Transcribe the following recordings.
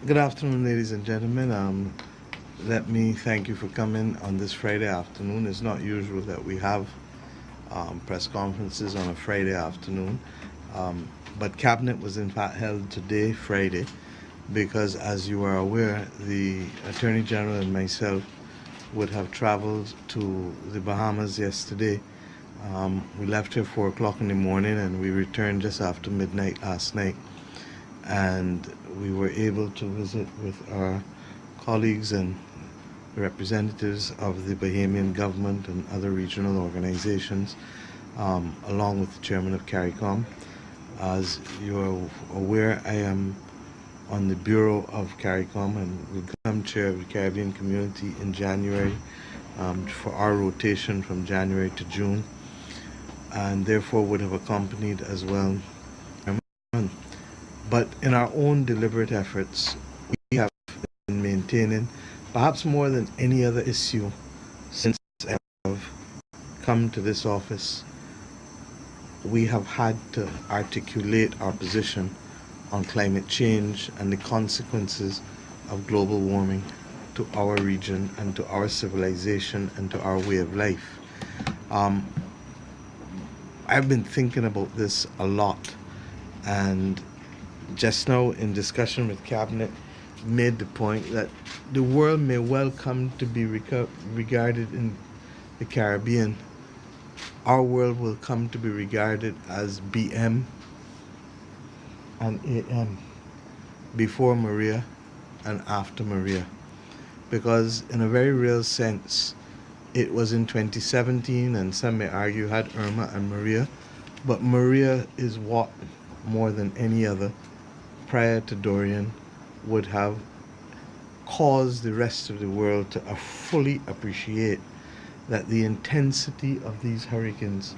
Good afternoon, ladies and gentlemen. Let me thank you for coming on this Friday afternoon. It's not usual that we have press conferences on a Friday afternoon, but Cabinet was in fact held today, Friday, because as you are aware, the Attorney General and myself would have traveled to the Bahamas yesterday. We left here 4 o'clock in the morning and we returned just after midnight last night. And we were able to visit with our colleagues and representatives of the Bahamian government and other regional organizations, along with the chairman of CARICOM. As you are aware, I am on the Bureau of CARICOM and will become chair of the Caribbean community in January for our rotation from January to June, and therefore would have accompanied as well. But in our own deliberate efforts, we have been maintaining, perhaps more than any other issue since I have come to this office, we have had to articulate our position on climate change and the consequences of global warming to our region and to our civilization and to our way of life. I've been thinking about this a lot, and just now in discussion with Cabinet made the point that the world may well come to be regarded in the Caribbean. Our world will come to be regarded as BM and AM, before Maria and after Maria. Because in a very real sense, it was in 2017, and some may argue had Irma and Maria, but Maria is what, more than any other, prior to Dorian, would have caused the rest of the world to fully appreciate that the intensity of these hurricanes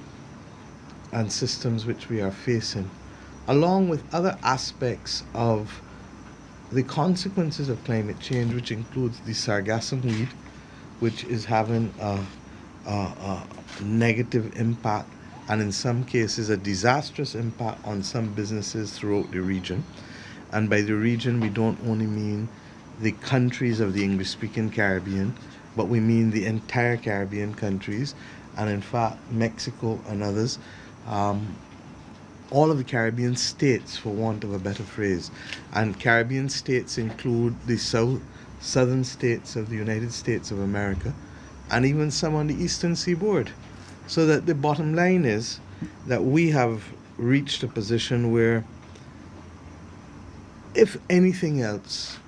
and systems which we are facing, along with other aspects of the consequences of climate change, which includes the sargassum weed, which is having a negative impact and in some cases a disastrous impact on some businesses throughout the region. And by the region, we don't only mean the countries of the English-speaking Caribbean, but we mean the entire Caribbean countries, and in fact, Mexico and others. All of the Caribbean states, for want of a better phrase. And Caribbean states include the southern states of the United States of America, and even some on the eastern seaboard. So that the bottom line is that we have reached a position where, if anything else,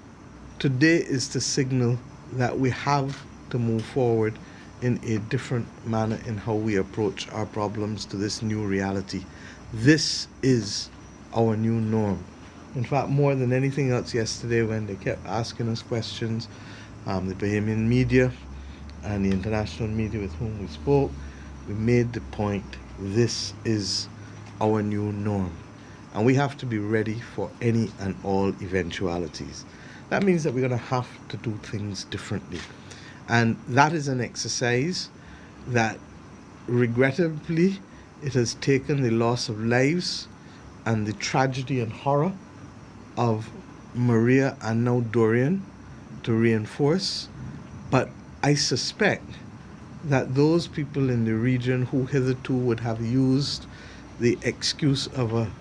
today is the signal that we have to move forward in a different manner in how we approach our problems to this new reality. This is our new norm. In fact, more than anything else yesterday, when they kept asking us questions, the Bahamian media and the international media with whom we spoke, we made the point, this is our new norm. And we have to be ready for any and all eventualities. That means that we're going to have to do things differently. And that is an exercise that, regrettably, it has taken the loss of lives and the tragedy and horror of Maria and now Dorian to reinforce. But I suspect that those people in the region who hitherto would have used the excuse of a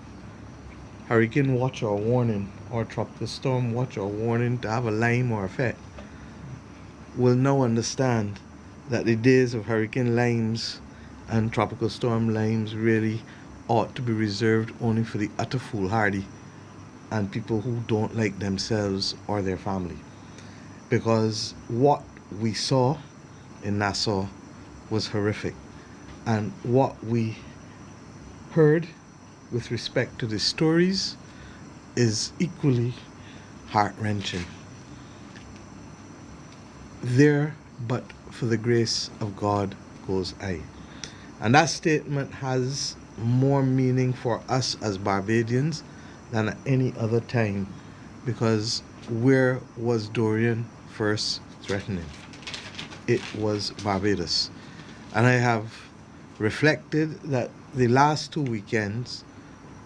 hurricane watch or warning or tropical storm watch or warning to have a Lime or a FET will now understand that the days of hurricane Limes and tropical storm Limes really ought to be reserved only for the utter foolhardy and people who don't like themselves or their family. Because what we saw in Nassau was horrific, and what we heard with respect to the stories is equally heart-wrenching. There but for the grace of God goes I. And that statement has more meaning for us as Barbadians than at any other time, because where was Dorian first threatening? It was Barbados. And I have reflected that the last 2 weekends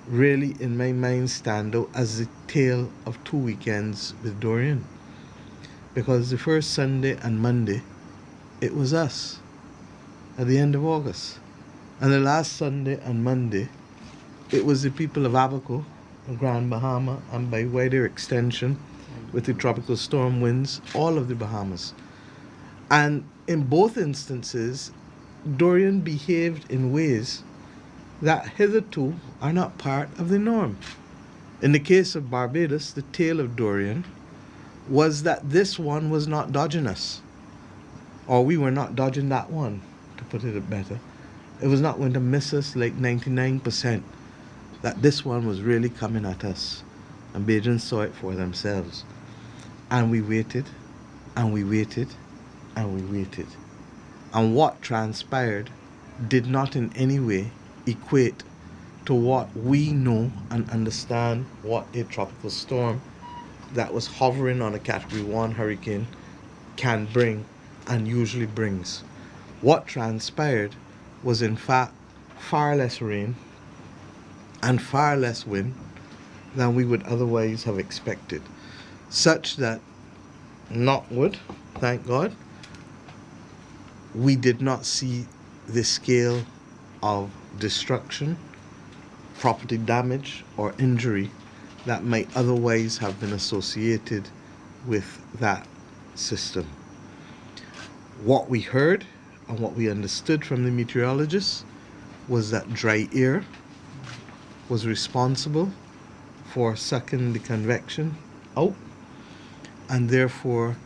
really, in my mind, stand out as the tale of two weekends with Dorian. Because the first Sunday and Monday, it was us at the end of August. And the last Sunday and Monday, it was the people of Abaco, Grand Bahama, and by wider extension, with the tropical storm winds, all of the Bahamas. And in both instances, Dorian behaved in ways that hitherto are not part of the norm. In the case of Barbados, the tale of Dorian was that this one was not dodging us, or we were not dodging that one, to put it better. It was not going to miss us like 99%, that this one was really coming at us. And Bajans saw it for themselves. And we waited, and we waited, and we waited. And what transpired did not in any way equate to what we know and understand what a tropical storm that was hovering on a Category 1 hurricane can bring and usually brings. What transpired was in fact far less rain and far less wind than we would otherwise have expected, such that, knock wood, thank God, we did not see the scale of destruction, property damage, or injury that might otherwise have been associated with that system. What we heard and what we understood from the meteorologists was that dry air was responsible for sucking the convection out, and therefore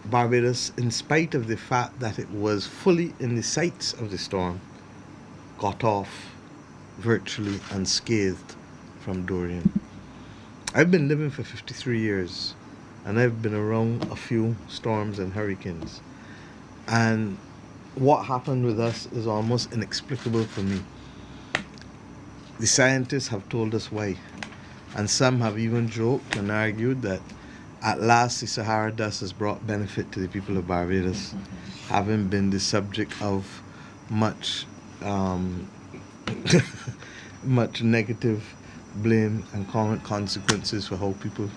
Barbados, in spite of the fact that it was fully in the sights of the storm, got off virtually unscathed from Dorian. I've been living for 53 years, and I've been around a few storms and hurricanes. And what happened with us is almost inexplicable for me. The scientists have told us why, and some have even joked and argued that at last the Sahara dust has brought benefit to the people of Barbados, having been the subject of much much negative blame and consequences for how people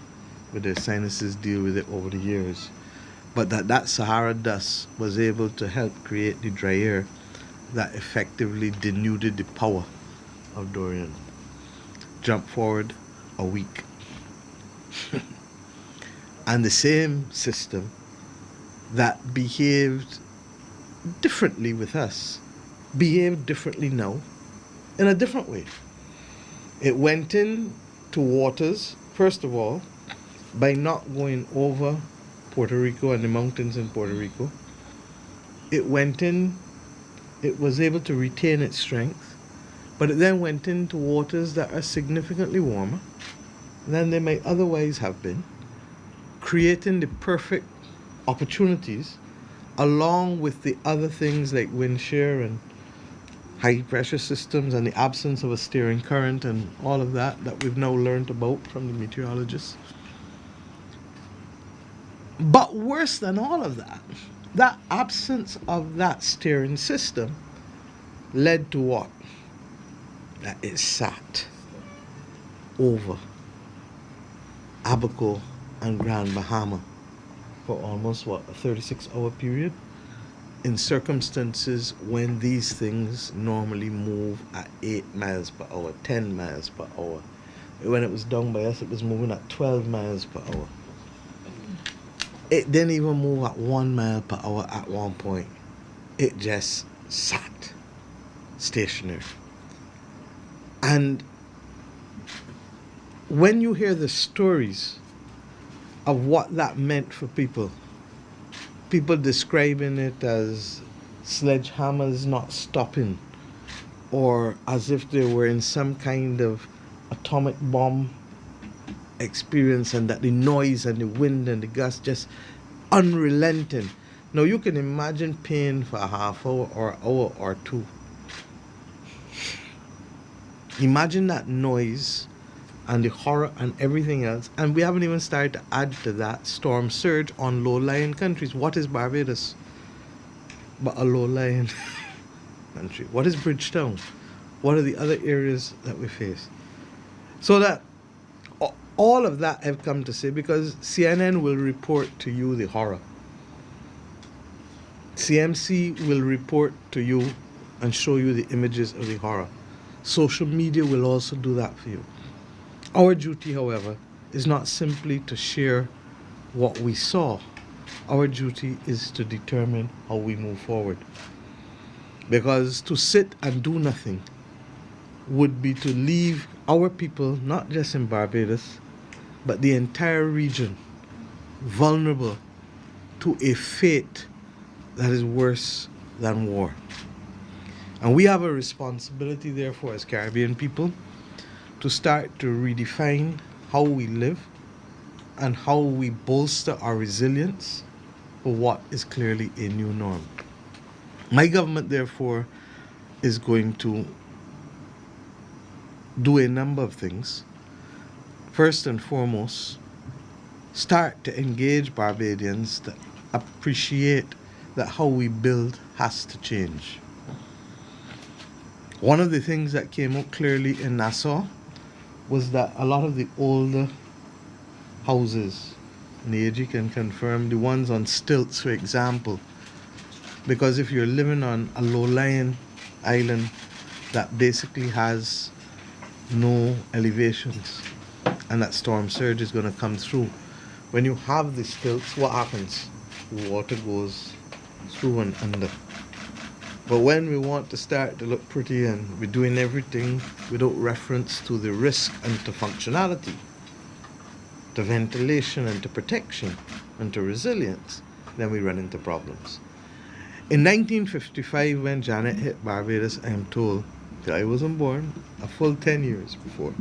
with their sinuses deal with it over the years. But that Sahara dust was able to help create the dry air that effectively denuded the power of Dorian. Jump forward a week. And the same system that behaved differently with us behaved differently now in a different way. It went into waters, first of all, by not going over Puerto Rico and the mountains in Puerto Rico. It was able to retain its strength, but it then went into waters that are significantly warmer than they might otherwise have been, creating the perfect opportunities, along with the other things like wind shear and high pressure systems and the absence of a steering current and all of that we've now learned about from the meteorologists. But worse than all of that absence of that steering system led to what? That it sat over Abaco and Grand Bahama for almost, a 36-hour period, in circumstances when these things normally move at 8 miles per hour, 10 miles per hour. When it was down by us, it was moving at 12 miles per hour. It didn't even move at 1 mile per hour at one point. It just sat stationary. And when you hear the stories of what that meant for people describing it as sledgehammers not stopping, or as if they were in some kind of atomic bomb experience, and that the noise and the wind and the gust just unrelenting. Now you can imagine pain for a half hour or hour or two. Imagine that noise and the horror and everything else, and we haven't even started to add to that storm surge on low-lying countries. What is Barbados but a low-lying country? What is Bridgetown? What are the other areas that we face? So that all of that I've come to say because CNN will report to you the horror. CMC will report to you and show you the images of the horror. Social media will also do that for you. Our duty, however, is not simply to share what we saw. Our duty is to determine how we move forward. Because to sit and do nothing would be to leave our people, not just in Barbados, but the entire region, vulnerable to a fate that is worse than war. And we have a responsibility, therefore, as Caribbean people, to start to redefine how we live and how we bolster our resilience for what is clearly a new norm. My government, therefore, is going to do a number of things. First and foremost, start to engage Barbadians that appreciate that how we build has to change. One of the things that came out clearly in Nassau was that a lot of the older houses, and the AG can confirm, the ones on stilts, for example, because if you're living on a low-lying island that basically has no elevations and that storm surge is going to come through, when you have the stilts, what happens? The water goes through and under. But when we want to start to look pretty and we're doing everything without reference to the risk and to functionality, to ventilation and to protection and to resilience, then we run into problems. In 1955, when Janet hit Barbados, I am told that I wasn't born, a full 10 years before.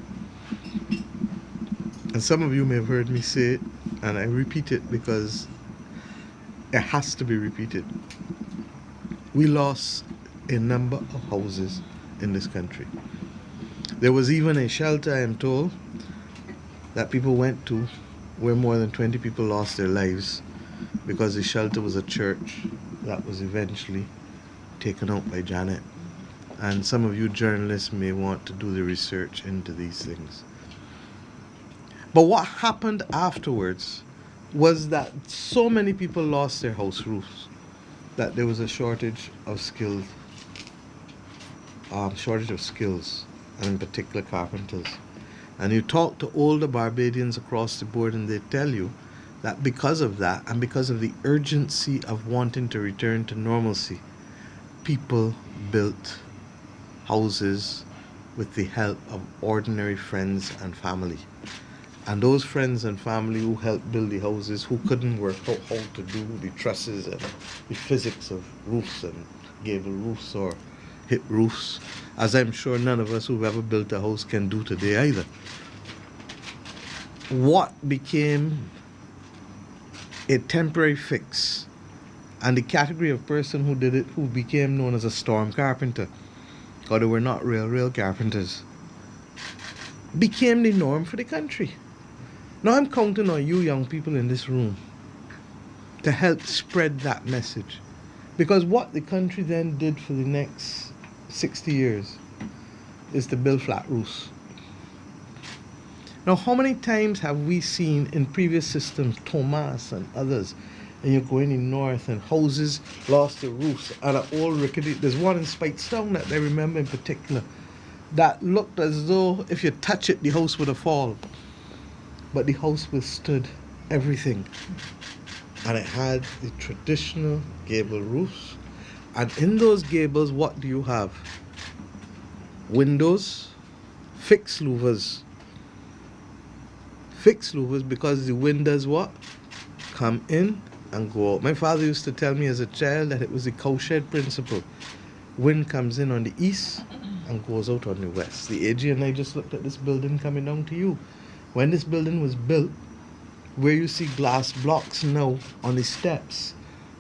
And some of you may have heard me say it, and I repeat it because it has to be repeated. We lost a number of houses in this country. There was even a shelter, I am told, that people went to where more than 20 people lost their lives because the shelter was a church that was eventually taken out by Janet. And some of you journalists may want to do the research into these things. But what happened afterwards was that so many people lost their house roofs that there was a shortage of skills, and in particular carpenters. And you talk to older Barbadians across the board and they tell you that because of that and because of the urgency of wanting to return to normalcy, people built houses with the help of ordinary friends and family. And those friends and family who helped build the houses, who couldn't work out how to do the trusses and the physics of roofs and gable roofs or hip roofs, as I'm sure none of us who've ever built a house can do today either. What became a temporary fix, and the category of person who did it, who became known as a storm carpenter, because they were not real carpenters, became the norm for the country. Now I'm counting on you young people in this room to help spread that message. Because what the country then did for the next 60 years is to build flat roofs. Now how many times have we seen in previous systems, Thomas and others, and you're going in north and houses lost their roofs and are all rickety. There's one in Speightstown that I remember in particular that looked as though if you touch it the house would have fallen. But the house withstood everything. And it had the traditional gable roofs. And in those gables, what do you have? Windows, fixed louvers. Fixed louvers because the wind does what? Come in and go out. My father used to tell me as a child that it was the cowshed principle. Wind comes in on the east and goes out on the west. The AG and I just looked at this building coming down to you. When this building was built, where you see glass blocks now on the steps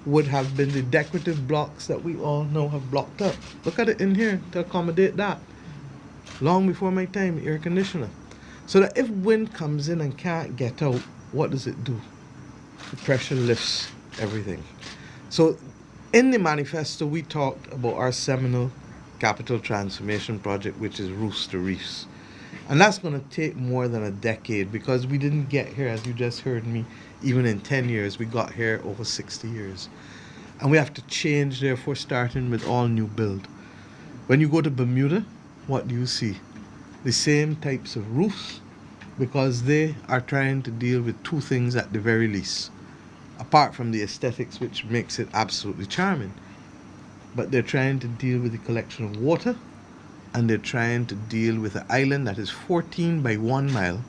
would have been the decorative blocks that we all now have blocked up. Look at it in here to accommodate that. Long before my time, air conditioner. So that if wind comes in and can't get out, what does it do? The pressure lifts everything. So in the manifesto, we talked about our seminal capital transformation project, which is Roofs to Reefs. And that's going to take more than a decade, because we didn't get here, as you just heard me, even in 10 years. We got here over 60 years. And we have to change, therefore, starting with all new build. When you go to Bermuda, what do you see? The same types of roofs, because they are trying to deal with two things at the very least, apart from the aesthetics, which makes it absolutely charming. But they're trying to deal with the collection of water, and they're trying to deal with an island that is 14 by 1 mile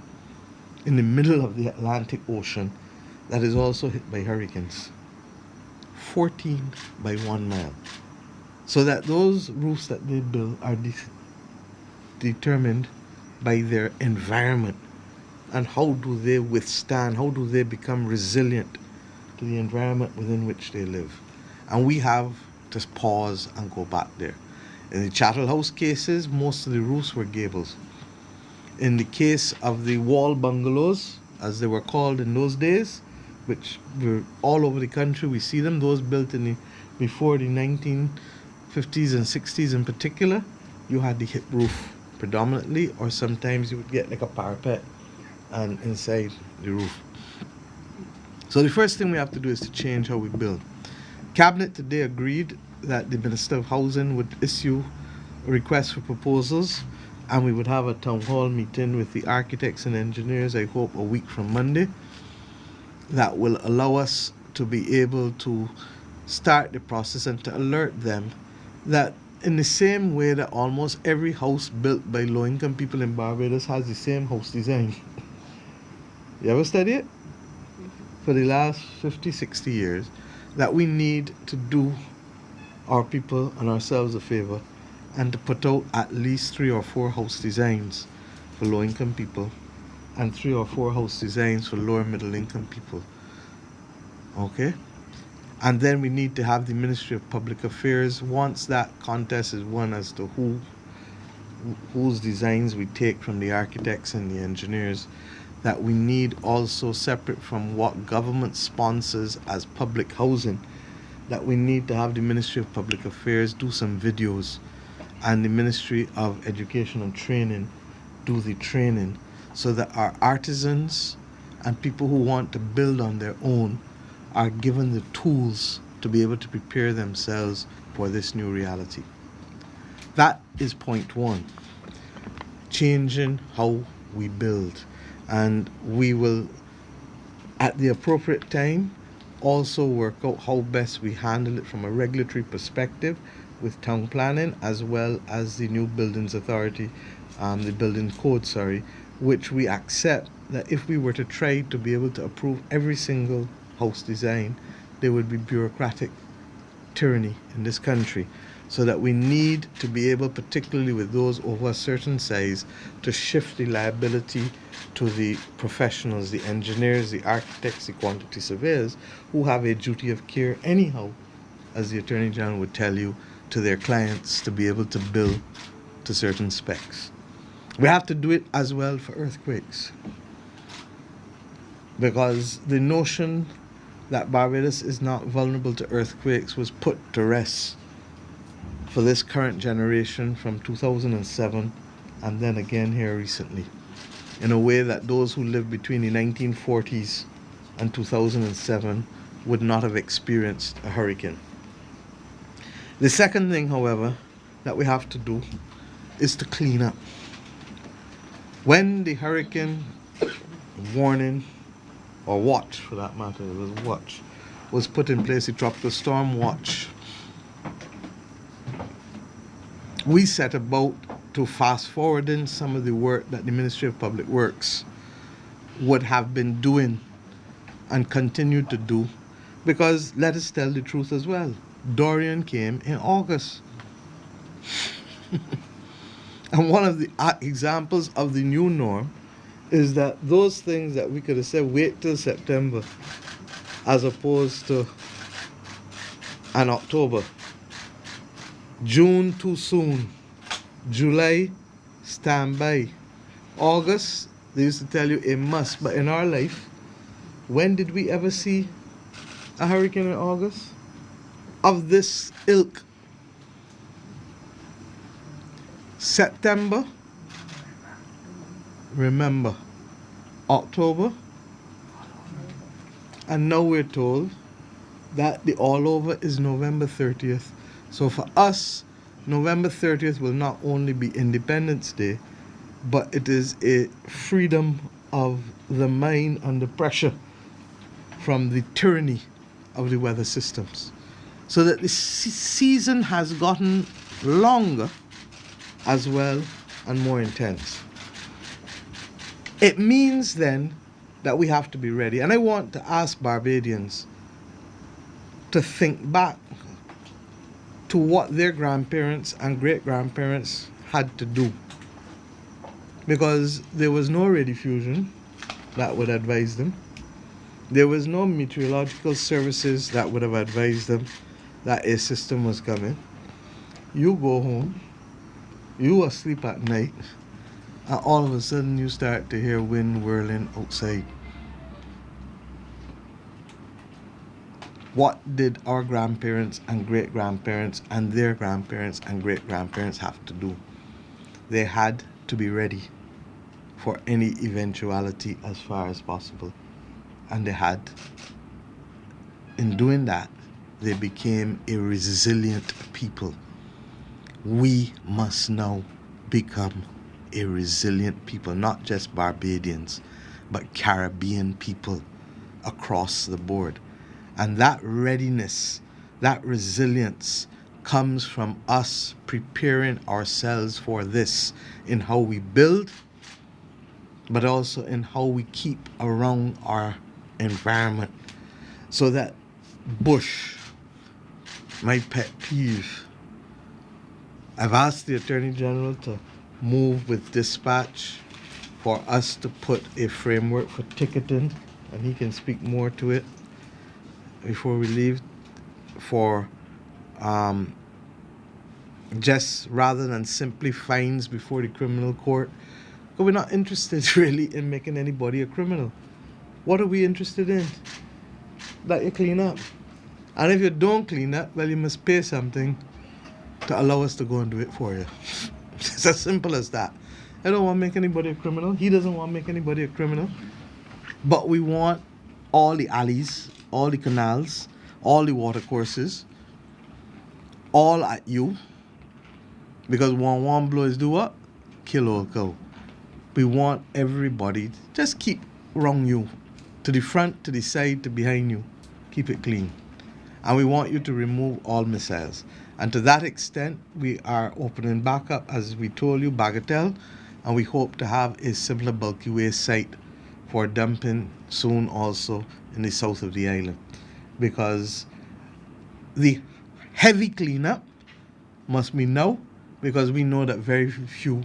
in the middle of the Atlantic Ocean that is also hit by hurricanes. 14 by 1 mile. So that those roofs that they build are determined by their environment, and how do they withstand, how do they become resilient to the environment within which they live. And we have to pause and go back there. In the Chattel House cases, most of the roofs were gables. In the case of the wall bungalows, as they were called in those days, which were all over the country, we see them, those built in before the 1950s and 60s in particular, you had the hip roof predominantly, or sometimes you would get like a parapet and inside the roof. So the first thing we have to do is to change how we build. Cabinet today agreed that the Minister of Housing would issue a request for proposals, and we would have a town hall meeting with the architects and engineers, I hope a week from Monday, that will allow us to be able to start the process and to alert them that in the same way that almost every house built by low-income people in Barbados has the same house design. You ever study it? For the last 50, 60 years, that we need to do our people and ourselves a favor and to put out at least 3 or 4 house designs for low-income people and 3 or 4 house designs for lower middle income people. Okay? And then we need to have the Ministry of Public Affairs, once that contest is won as to whose designs we take from the architects and the engineers, that we need also, separate from what government sponsors as public housing, that we need to have the Ministry of Public Affairs do some videos, and the Ministry of Education and Training do the training, so that our artisans and people who want to build on their own are given the tools to be able to prepare themselves for this new reality. That is point one, changing how we build. And we will, at the appropriate time, also work out how best we handle it from a regulatory perspective with town planning, as well as the new buildings authority, the building code, which we accept that if we were to try to be able to approve every single house design, there would be bureaucratic tyranny in this country. So that we need to be able, particularly with those over a certain size, to shift the liability to the professionals, the engineers, the architects, the quantity surveyors, who have a duty of care anyhow, as the Attorney General would tell you, to their clients to be able to build to certain specs. We have to do it as well for earthquakes, because the notion that Barbados is not vulnerable to earthquakes was put to rest for this current generation from 2007 and then again here recently, in a way that those who lived between the 1940s and 2007 would not have experienced a hurricane. The second thing, however, that we have to do is to clean up. When the hurricane warning, or watch for that matter, it was watch, was put in place, the tropical storm watch, we set about to fast forwarding some of the work that the Ministry of Public Works would have been doing and continue to do, because let us tell the truth as well, Dorian came in August. And one of the examples of the new norm is that those things that we could have said wait till September as opposed to an October, June too soon, July stand by, August they used to tell you a must. But in our life, when did we ever see a hurricane in August of this ilk? September, remember, October, and now we're told that the all over is November 30th. So for us, November 30th will not only be Independence Day, but it is a freedom of the mind under pressure from the tyranny of the weather systems. So that the season has gotten longer as well and more intense. It means then that we have to be ready. And I want to ask Barbadians to think back to what their grandparents and great grandparents had to do. Because there was no radiodiffusion that would advise them. There was no meteorological services that would have advised them that a system was coming. You go home, you asleep at night, and all of a sudden you start to hear wind whirling outside. What did our grandparents and great grandparents and their grandparents and great grandparents have to do? They had to be ready for any eventuality as far as possible. And they had. In doing that, they became a resilient people. We must now become a resilient people, not just Barbadians, but Caribbean people across the board. And that readiness, that resilience comes from us preparing ourselves for this in how we build, but also in how we keep around our environment. So that bush, my pet peeve, I've asked the Attorney General to move with dispatch for us to put a framework for ticketing, and he can speak more to it before we leave, for just rather than simply fines before the criminal court. But we're not interested really in making anybody a criminal. What are we interested in? That you clean up. And if you don't clean up, well, you must pay something to allow us to go and do it for you. It's as simple as that. I don't want to make anybody a criminal. He doesn't want to make anybody a criminal. But we want all the alleys, all the canals, all the water courses, all at you. Because one blow is do what? Kill old cow. We want everybody to just keep around you. To the front, to the side, to behind you. Keep it clean. And we want you to remove all missiles. And to that extent, we are opening back up, as we told you, Bagatelle. And we hope to have a similar bulky waste site for dumping soon also in the south of the island. Because the heavy cleanup must be now, because we know that very few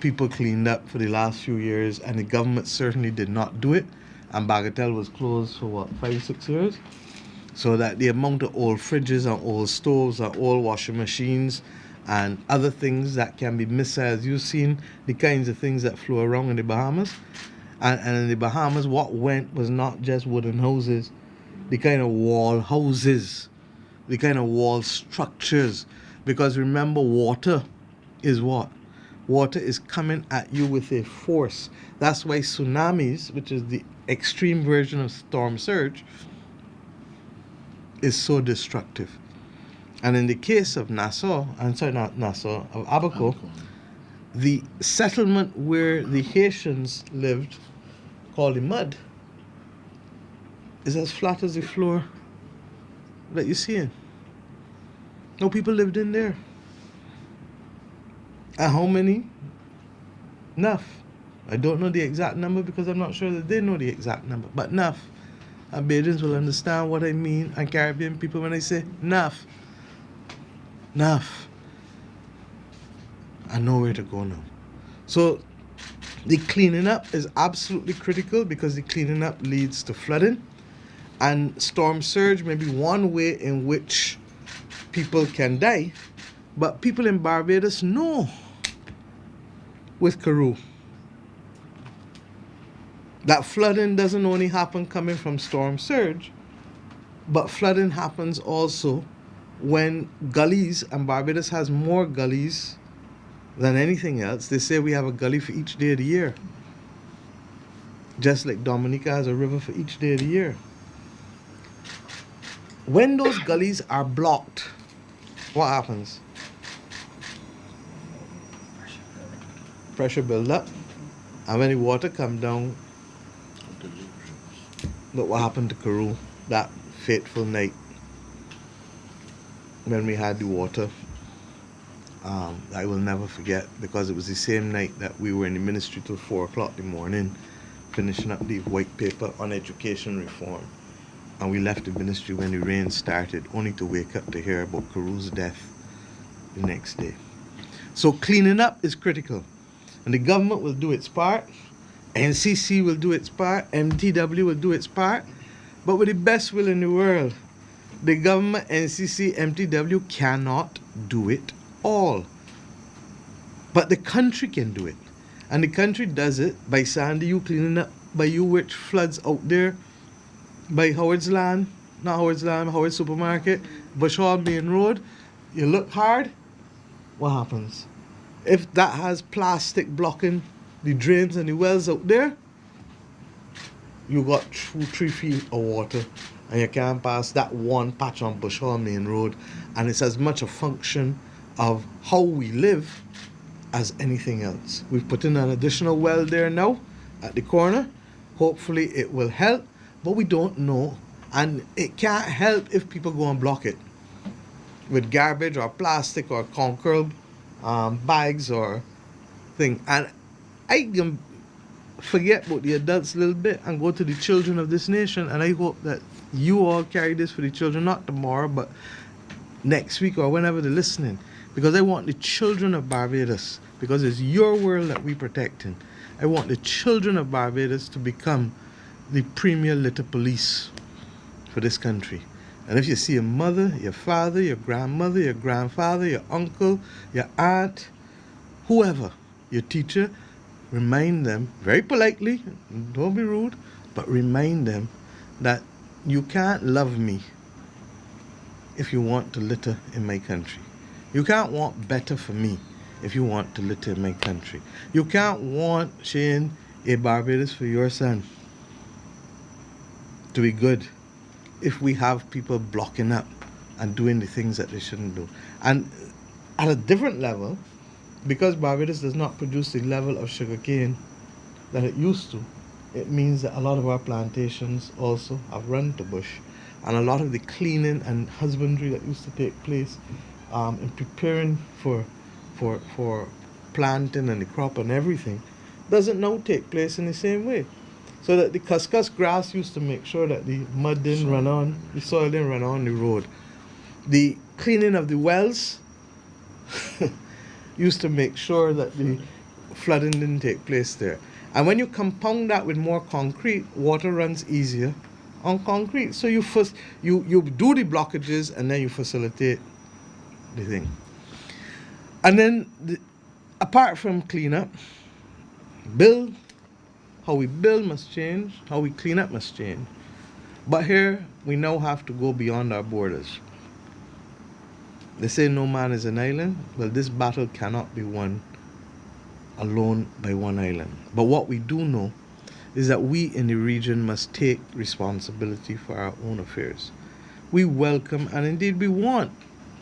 people cleaned up for the last few years, and the government certainly did not do it. And Bagatelle was closed for 5-6 years? So that the amount of old fridges and old stoves and old washing machines and other things that can be missiles. You've seen the kinds of things that flew around in the Bahamas. And in the Bahamas, what went was not just wooden houses, the kind of wall houses, the kind of wall structures. Because remember, water is what? Water is coming at you with a force. That's why tsunamis, which is the extreme version of storm surge, is so destructive. And in the case of Nassau, of Abaco, the settlement where the Haitians lived, called the Mud, is as flat as the floor that you're seeing. No people lived in there. And how many? Enough. I don't know the exact number because I'm not sure that they know the exact number, but enough. Barbadians will understand what I mean, and Caribbean people when I say enough. Enough. I know where to go now. So the cleaning up is absolutely critical, because the cleaning up leads to flooding. And storm surge may be one way in which people can die, but people in Barbados know with Karoo that flooding doesn't only happen coming from storm surge, but flooding happens also when gullies, and Barbados has more gullies than anything else. They say we have a gully for each day of the year, just like Dominica has a river for each day of the year. When those gullies are blocked, what happens? Pressure build up, and when the water come down, look what happened to Karoo that fateful night when we had the water. I will never forget, because it was the same night that we were in the ministry till 4 o'clock in the morning, finishing up the white paper on education reform. And we left the ministry when the rain started, only to wake up to hear about Karoo's death the next day. So cleaning up is critical. And the government will do its part, NCC will do its part, MTW will do its part, but with the best will in the world, the government, NCC, MTW cannot do it all. But the country can do it. And the country does it by Sandy, you cleaning up, by you which floods out there, by Howard's Land, not Howard's Land, Howard's Supermarket, Bush Hall Main Road. You look hard, what happens? If that has plastic blocking the drains and the wells out there, you got 2-3 feet of water, and you can't pass that one patch on Bush Hall Main Road, and it's as much a function of how we live as anything else. We've put in an additional well there now at the corner. Hopefully it will help, but we don't know, and it can't help if people go and block it with garbage or plastic or concrete bags or thing. And I can forget about the adults a little bit and go to the children of this nation, and I hope that you all carry this for the children, not tomorrow but next week or whenever they're listening, because I want the children of Barbados, because it's your world that we're protecting, I want the children of Barbados to become the premier litter police for this country. And if you see your mother, your father, your grandmother, your grandfather, your uncle, your aunt, whoever, your teacher, remind them very politely, don't be rude, but remind them that you can't love me if you want to litter in my country. You can't want better for me if you want to litter in my country. You can't want, Shane, a Barbados for your son to be good if we have people blocking up and doing the things that they shouldn't do. And at a different level, because Barbados does not produce the level of sugarcane that it used to, it means that a lot of our plantations also have run to bush, and a lot of the cleaning and husbandry that used to take place in preparing for planting and the crop and everything doesn't now take place in the same way. So that the cuscus grass used to make sure that the mud didn't run on, the soil didn't run on the road. The cleaning of the wells used to make sure that the flooding didn't take place there. And when you compound that with more concrete, water runs easier on concrete. So you do the blockages and then you facilitate the thing. And then apart from cleanup, how we build must change, how we clean up must change. But here we now have to go beyond our borders. They say no man is an island. Well, this battle cannot be won alone by one island. But what we do know is that we in the region must take responsibility for our own affairs. We welcome and indeed we want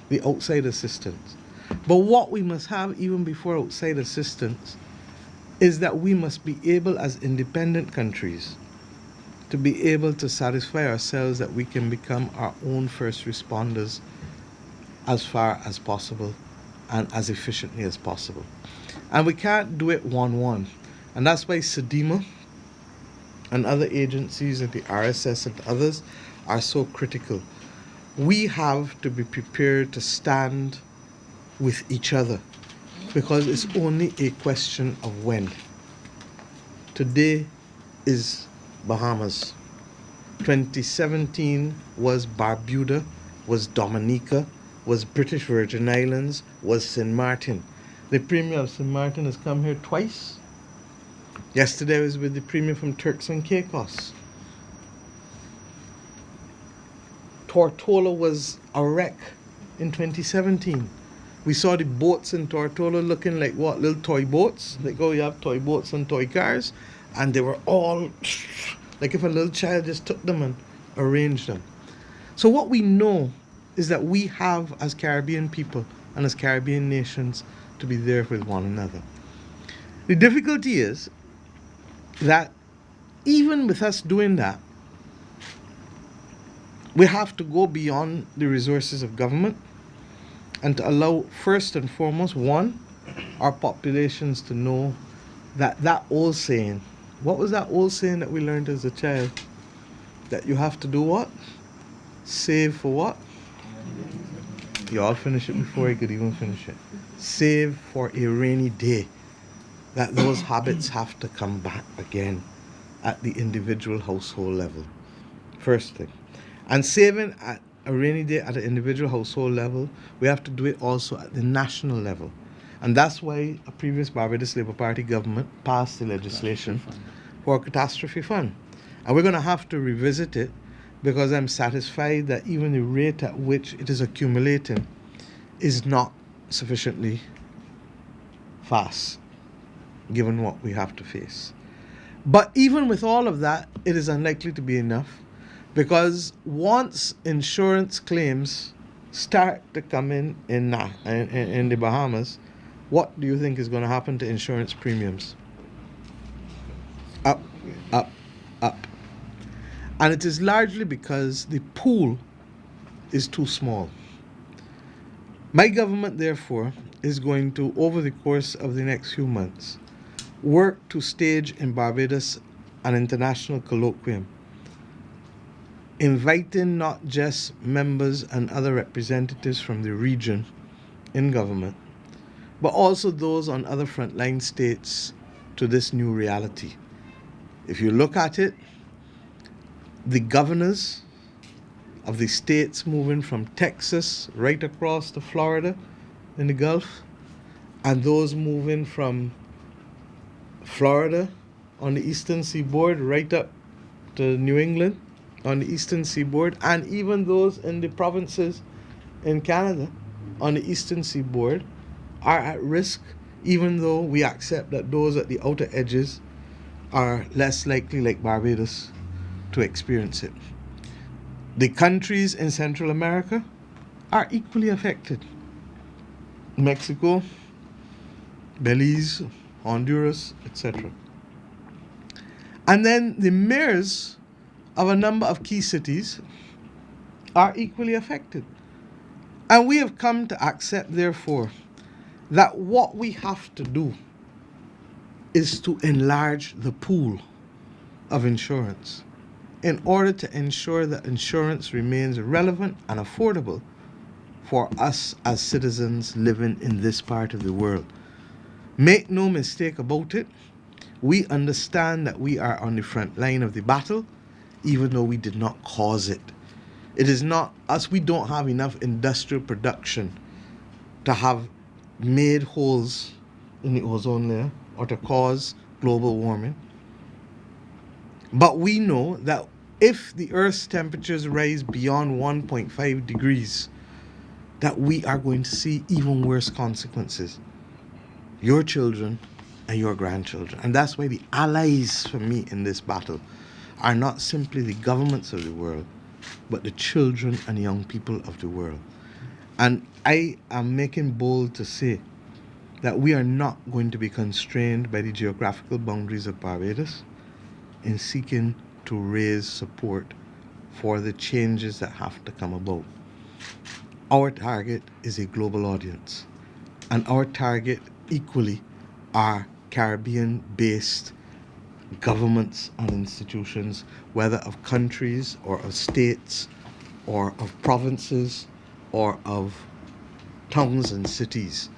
the outside assistance. But what we must have even before outside assistance is that we must be able as independent countries to be able to satisfy ourselves that we can become our own first responders as far as possible and as efficiently as possible. And we can't do it one-one. And that's why SEDIMA and other agencies and the RSS and others are so critical. We have to be prepared to stand with each other, because it's only a question of when. Today is Bahamas. 2017 was Bermuda, was Dominica, was British Virgin Islands, was St. Martin. The Premier of St. Martin has come here twice. Yesterday I was with the Premier from Turks and Caicos. Tortola was a wreck in 2017. We saw the boats in Tortola looking like what, little toy boats? Like, oh, you have toy boats and toy cars. And they were all like if a little child just took them and arranged them. So what we know is that we have, as Caribbean people and as Caribbean nations, to be there with one another. The difficulty is that even with us doing that, we have to go beyond the resources of government and to allow, first and foremost, one, our populations to know that old saying. What was that old saying that we learned as a child? That you have to do what? Save for what? You all finish it before I could even finish it. Save for a rainy day. That those habits have to come back again at the individual household level. First thing. And saving at a rainy day at an individual household level, we have to do it also at the national level. And that's why a previous Barbados Labour Party government passed the legislation for a Catastrophe Fund. And we're going to have to revisit it because I'm satisfied that even the rate at which it is accumulating is not sufficiently fast, given what we have to face. But even with all of that, it is unlikely to be enough, because once insurance claims start to come in the Bahamas, what do you think is going to happen to insurance premiums? Up, up, up. And it is largely because the pool is too small. My government, therefore, is going to, over the course of the next few months, work to stage in Barbados an international colloquium, inviting not just members and other representatives from the region in government, but also those on other frontline states to this new reality. If you look at it, the governors of the states moving from Texas right across to Florida in the Gulf, and those moving from Florida on the eastern seaboard right up to New England on the eastern seaboard, and even those in the provinces in Canada on the eastern seaboard are at risk, even though we accept that those at the outer edges are less likely, like Barbados, to experience it. The countries in Central America are equally affected. Mexico, Belize, Honduras, etc. And then the mayors of a number of key cities are equally affected. And we have come to accept, therefore, that what we have to do is to enlarge the pool of insurance in order to ensure that insurance remains relevant and affordable for us as citizens living in this part of the world. Make no mistake about it, we understand that we are on the front line of the battle, even though we did not cause it. It is not us, we don't have enough industrial production to have made holes in the ozone layer or to cause global warming. But we know that if the Earth's temperatures rise beyond 1.5 degrees, that we are going to see even worse consequences. Your children and your grandchildren. And that's why the allies for me in this battle are not simply the governments of the world, but the children and young people of the world. And I am making bold to say that we are not going to be constrained by the geographical boundaries of Barbados in seeking to raise support for the changes that have to come about. Our target is a global audience, and our target equally are Caribbean-based governments and institutions, whether of countries or of states or of provinces or of towns and cities,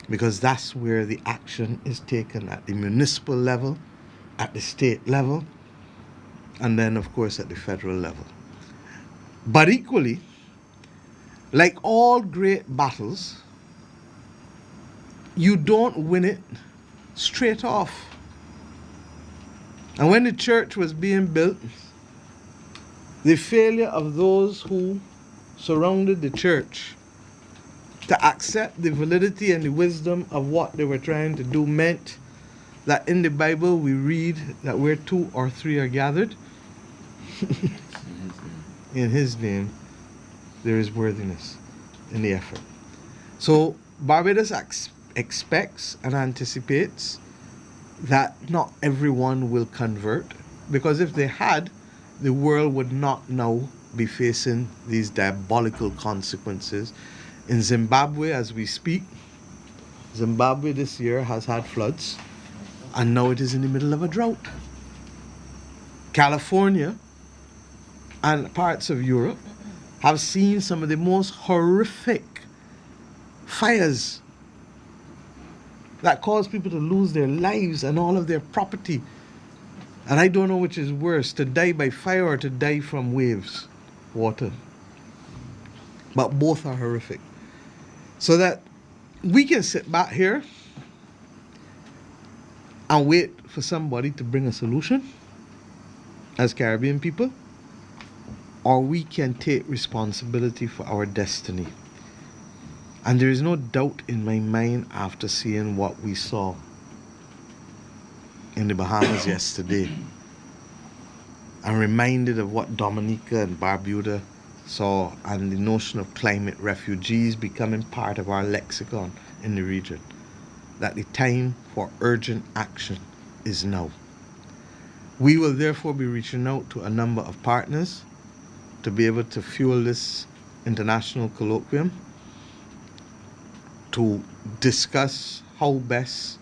because that's where the action is taken at the municipal level, at the state level, and then of course at the federal level. But equally, like all great battles, you don't win it straight off. And when the church was being built, the failure of those who surrounded the church To accept the validity and the wisdom of what they were trying to do meant that in the Bible we read that where 2 or 3 are gathered, in His name, there is worthiness in the effort. So Barbados expects and anticipates that not everyone will convert, because if they had, the world would not now be facing these diabolical consequences. In Zimbabwe, as we speak, Zimbabwe this year has had floods, and now it is in the middle of a drought. California and parts of Europe have seen some of the most horrific fires that cause people to lose their lives and all of their property. And I don't know which is worse, to die by fire or to die from waves, water. But both are horrific. So that we can sit back here and wait for somebody to bring a solution as Caribbean people, or we can take responsibility for our destiny. And there is no doubt in my mind after seeing what we saw in the Bahamas yesterday, and reminded of what Dominica and Bermuda saw, and the notion of climate refugees becoming part of our lexicon in the region, that the time for urgent action is now. We will therefore be reaching out to a number of partners to be able to fuel this international colloquium, to discuss how best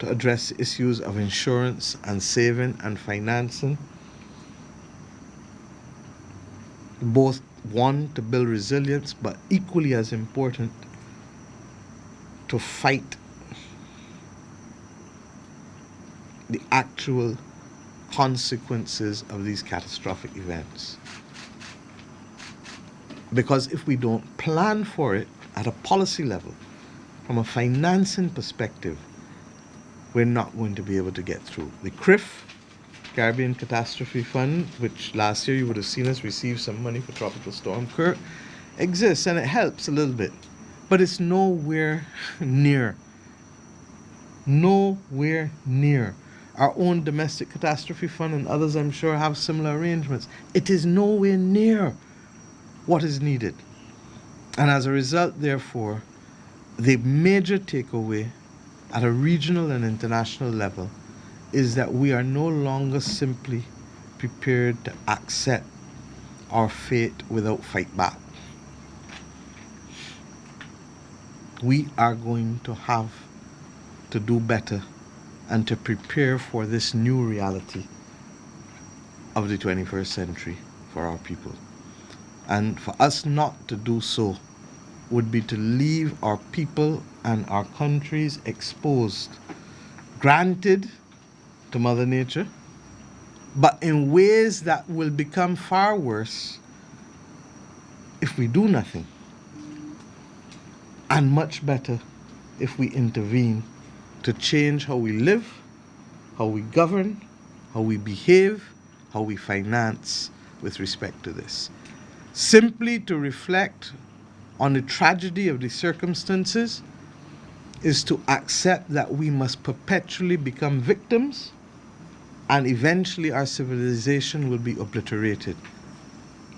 to address issues of insurance and saving and financing. Both, one, to build resilience, but equally as important, to fight the actual consequences of these catastrophic events. Because if we don't plan for it at a policy level, from a financing perspective, we're not going to be able to get through. The CRIF, Caribbean Catastrophe Fund, which last year you would have seen us receive some money for Tropical Storm Kurt, exists, and it helps a little bit. But it's nowhere near. Nowhere near. Our own domestic catastrophe fund and others, I'm sure, have similar arrangements. It is nowhere near what is needed. And as a result, therefore, the major takeaway at a regional and international level is that we are no longer simply prepared to accept our fate without fight back. We are going to have to do better and to prepare for this new reality of the 21st century for our people. And for us not to do so would be to leave our people and our countries exposed, granted, to Mother Nature, but in ways that will become far worse if we do nothing, and much better if we intervene to change how we live, how we govern, how we behave, how we finance with respect to this. Simply to reflect on the tragedy of the circumstances is to accept that we must perpetually become victims, and eventually our civilization will be obliterated.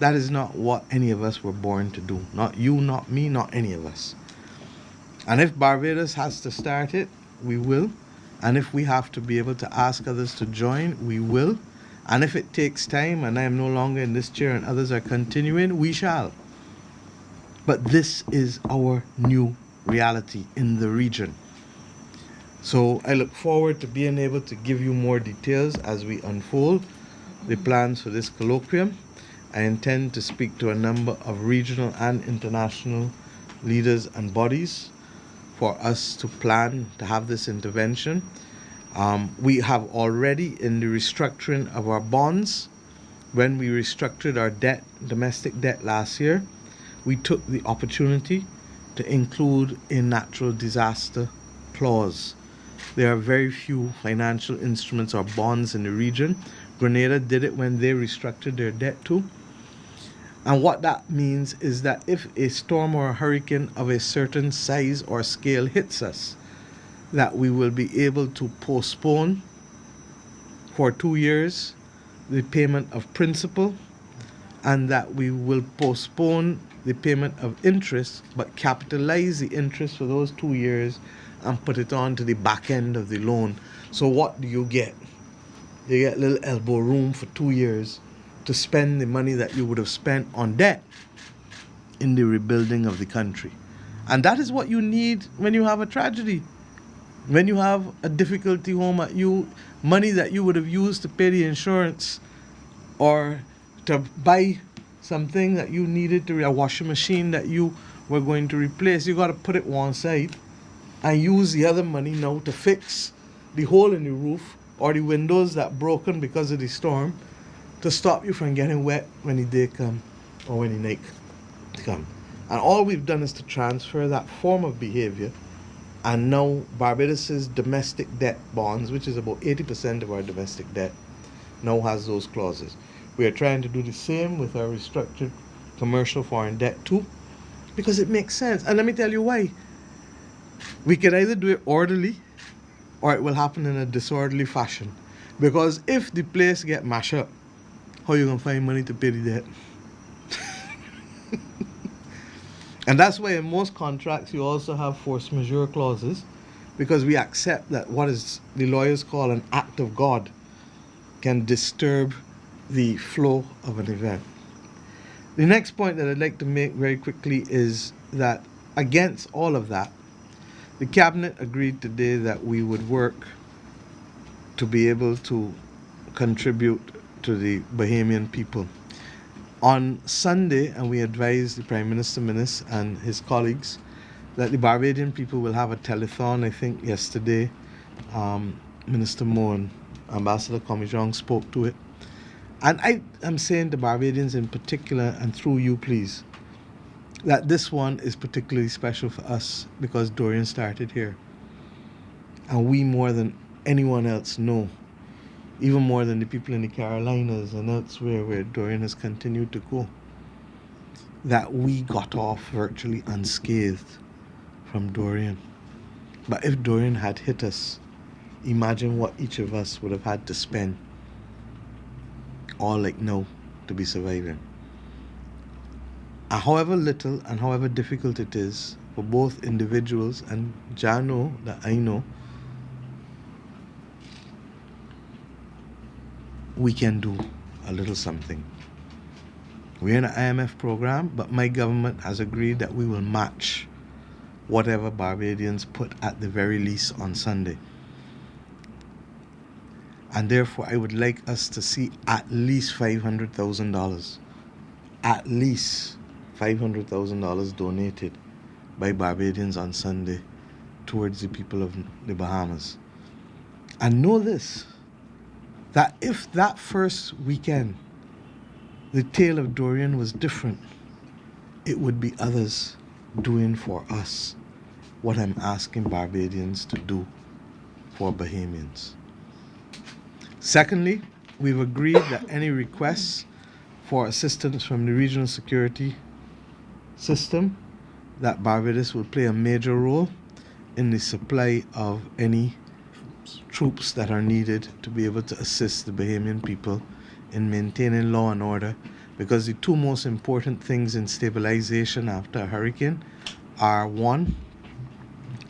That is not what any of us were born to do. Not you, not me, not any of us. And if Barbados has to start it, we will. And if we have to be able to ask others to join, we will. And if it takes time, and I am no longer in this chair and others are continuing, we shall. But this is our new reality in the region. So I look forward to being able to give you more details as we unfold the plans for this colloquium. I intend to speak to a number of regional and international leaders and bodies for us to plan to have this intervention. We have already, in the restructuring of our bonds, when we restructured our debt, domestic debt last year, we took the opportunity to include a natural disaster clause. There are very few financial instruments or bonds in the region. Grenada did it when they restructured their debt too. And what that means is that if a storm or a hurricane of a certain size or scale hits us, that we will be able to postpone for 2 years the payment of principal, and that we will postpone the payment of interest but capitalize the interest for those 2 years and put it on to the back end of the loan. So what do you get? You get little elbow room for 2 years to spend the money that you would have spent on debt in the rebuilding of the country. And that is what you need when you have a tragedy. When you have a difficulty home at you, money that you would have used to pay the insurance or to buy something that you needed to, a washing machine that you were going to replace, you got to put it one side and use the other money now to fix the hole in the roof or the windows that broken because of the storm, to stop you from getting wet when the day come or when the night come. And all we've done is to transfer that form of behavior. And now Barbados's domestic debt bonds, which is about 80% of our domestic debt, now has those clauses. We are trying to do the same with our restructured commercial foreign debt too, because it makes sense. And let me tell you why. We can either do it orderly or it will happen in a disorderly fashion. Because if the place get mashed up, how you gonna find money to pay the debt? And that's why in most contracts you also have force majeure clauses, because we accept that what is the lawyers call an act of God can disturb the flow of an event. The next point that I'd like to make very quickly is that against all of that, the cabinet agreed today that we would work to be able to contribute to the Bahamian people. On Sunday, and we advised the Prime Minister Minis and his colleagues that the Barbadian people will have a telethon. I think yesterday, Minister Moore and Ambassador Comijong spoke to it. And I am saying to Barbadians in particular, and through you please, that this one is particularly special for us because Dorian started here. And we more than anyone else know, even more than the people in the Carolinas and elsewhere where Dorian has continued to go, that we got off virtually unscathed from Dorian. But if Dorian had hit us, imagine what each of us would have had to spend, all like now, to be surviving. And however little and however difficult it is for both individuals, and Jano that I know, we can do a little something. We're in an IMF program, but my government has agreed that we will match whatever Barbadians put at the very least on Sunday. And therefore, I would like us to see at least $500,000. At least $500,000 donated by Barbadians on Sunday towards the people of the Bahamas. And know this, that if that first weekend the tale of Dorian was different, it would be others doing for us what I'm asking Barbadians to do for Bahamians. Secondly, we've agreed that any requests for assistance from the regional security system, that Barbados will play a major role in the supply of any troops that are needed to be able to assist the Bahamian people in maintaining law and order, because the two most important things in stabilization after a hurricane are, one,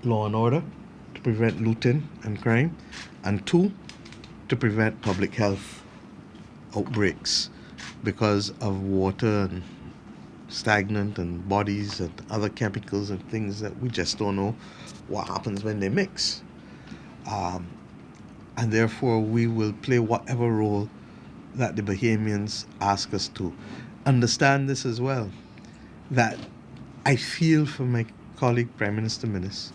law and order to prevent looting and crime, and two, to prevent public health outbreaks because of water and stagnant and bodies and other chemicals and things that we just don't know what happens when they mix. And therefore we will play whatever role that the Bahamians ask us to. Understand this as well, that I feel for my colleague Prime Minister Minis,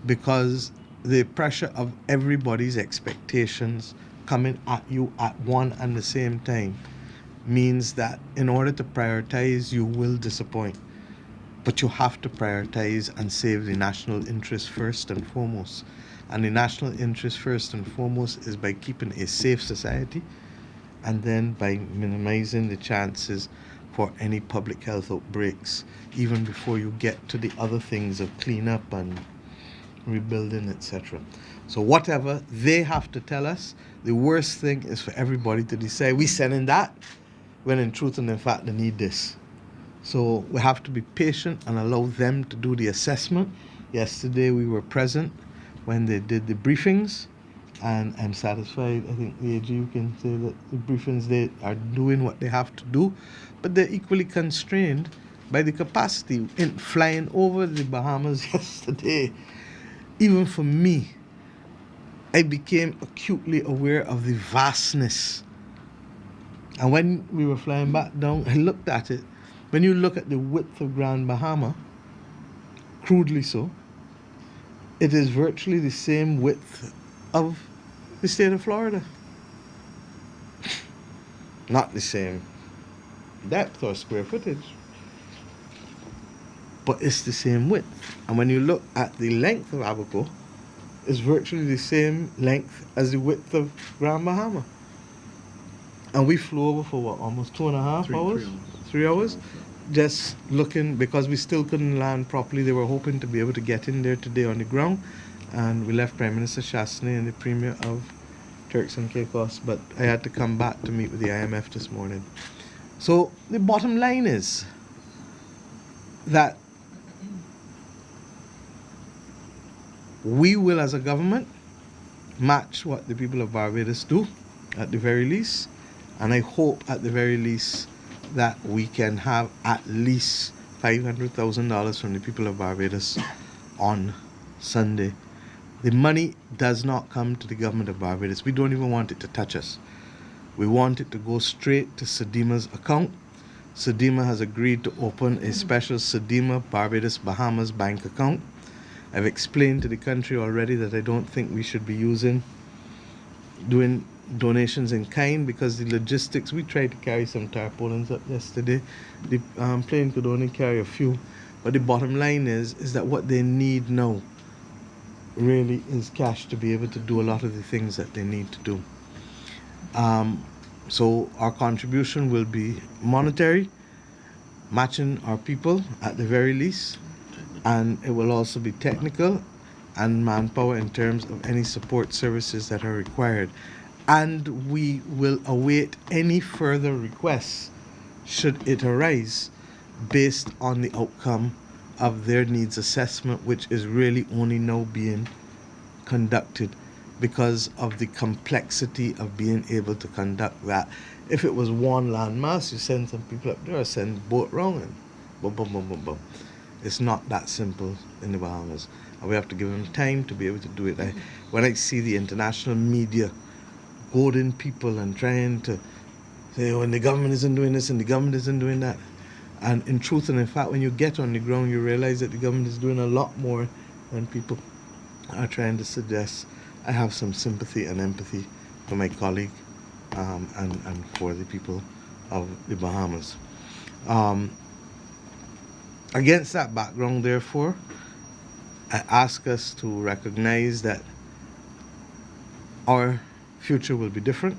because the pressure of everybody's expectations coming at you at one and the same time means that in order to prioritize, you will disappoint. But you have to prioritize and save the national interest first and foremost. And the national interest first and foremost is by keeping a safe society, and then by minimizing the chances for any public health outbreaks, even before you get to the other things of cleanup and rebuilding, etc. So whatever they have to tell us, the worst thing is for everybody to decide we sending that, when in truth and in fact they need this. So we have to be patient and allow them to do the assessment. Yesterday we were present when they did the briefings, and I'm satisfied. I think the AG, you can say that the briefings, they are doing what they have to do, but they're equally constrained by the capacity. In flying over the Bahamas yesterday, even for me, I became acutely aware of the vastness. And when we were flying back down, I looked at it. When you look at the width of Grand Bahama, crudely so, it is virtually the same width of the state of Florida. Not the same depth or square footage, but it's the same width. And when you look at the length of Abaco, it's virtually the same length as the width of Grand Bahama. And we flew over for what, almost 2.5 hours? 3 hours? Just looking, because we still couldn't land properly. They were hoping to be able to get in there today on the ground. And we left Prime Minister Chasney and the Premier of Turks and Caicos, but I had to come back to meet with the IMF this morning. So the bottom line is that we will, as a government, match what the people of Barbados do, at the very least. And I hope, at the very least, that we can have at least $500,000 from the people of Barbados on Sunday. The money does not come to the government of Barbados. We don't even want it to touch us. We want it to go straight to SEDIMA's account. SEDIMA has agreed to open a special SEDIMA Barbados Bahamas bank account. I've explained to the country already that I don't think we should be doing donations in kind, because the logistics, we tried to carry some tarpaulins up yesterday. The plane could only carry a few. But the bottom line is that what they need now really is cash to be able to do a lot of the things that they need to do. So our contribution will be monetary, matching our people at the very least, and it will also be technical and manpower in terms of any support services that are required. And we will await any further requests, should it arise, based on the outcome of their needs assessment, which is really only now being conducted because of the complexity of being able to conduct that. If it was one landmass, you send some people up there, or send a boat round, and boom, boom, boom, boom, boom. It's not that simple in the Bahamas, and we have to give them time to be able to do it. When I see the international media goading people and trying to say, oh, and the government isn't doing this and the government isn't doing that, and in truth and in fact, when you get on the ground, you realize that the government is doing a lot more than people are trying to suggest. I have some sympathy and empathy for my colleague and for the people of the Bahamas. Against that background, therefore, I ask us to recognize that our future will be different,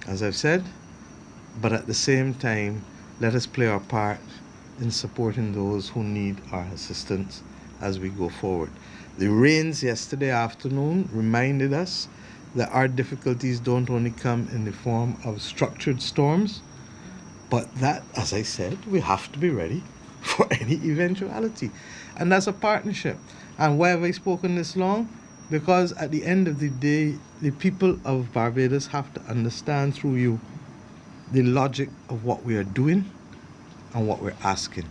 as I've said, but at the same time, let us play our part in supporting those who need our assistance as we go forward. The rains yesterday afternoon reminded us that our difficulties don't only come in the form of structured storms, but that, as I said, we have to be ready for any eventuality. And that's a partnership. And why have I spoken this long? Because at the end of the day, the people of Barbados have to understand through you the logic of what we are doing and what we're asking.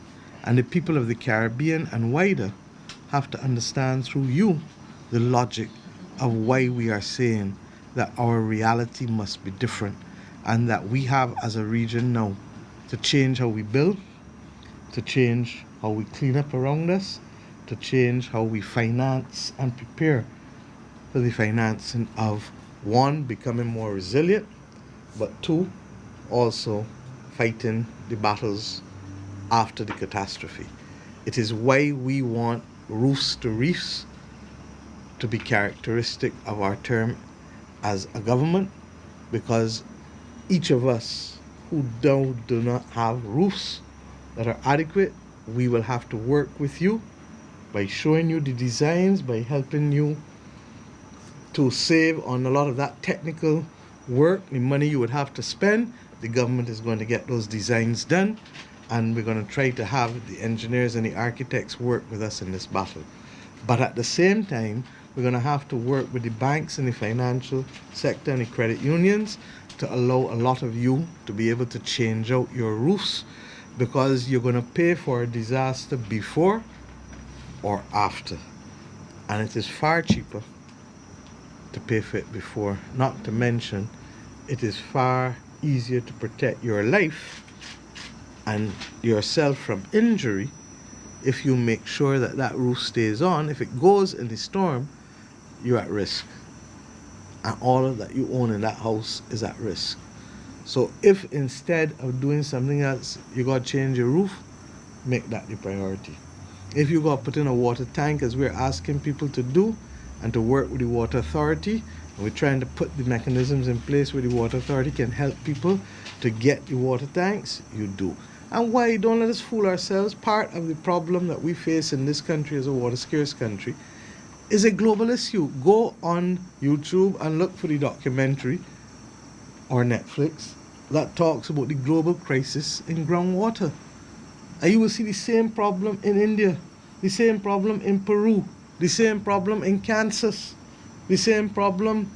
And the people of the Caribbean and wider have to understand through you the logic of why we are saying that our reality must be different, and that we have, as a region now, to change how we build, to change how we clean up around us, to change how we finance and prepare for the financing of, one, becoming more resilient, but two, also fighting the battles after the catastrophe. It is why we want roofs to reefs to be characteristic of our term as a government, because each of us who do not have roofs that are adequate, we will have to work with you by showing you the designs, by helping you to save on a lot of that technical work, the money you would have to spend. The government is going to get those designs done, and we're going to try to have the engineers and the architects work with us in this battle. But at the same time, we're going to have to work with the banks and the financial sector and the credit unions to allow a lot of you to be able to change out your roofs, because you're going to pay for a disaster before or after. And it is far cheaper to pay for it before. Not to mention, it is far easier to protect your life and yourself from injury if you make sure that that roof stays on. If it goes in the storm, you're at risk. And all that you own in that house is at risk. So if instead of doing something else, you got to change your roof, make that the priority. If you got to put in a water tank, as we're asking people to do, and to work with the water authority, and we're trying to put the mechanisms in place where the water authority can help people to get the water tanks, you do. And why? Don't let us fool ourselves. Part of the problem that we face in this country as a water scarce country is a global issue. Go on YouTube and look for the documentary or Netflix that talks about the global crisis in groundwater. And you will see the same problem in India, the same problem in Peru, the same problem in Kansas, the same problem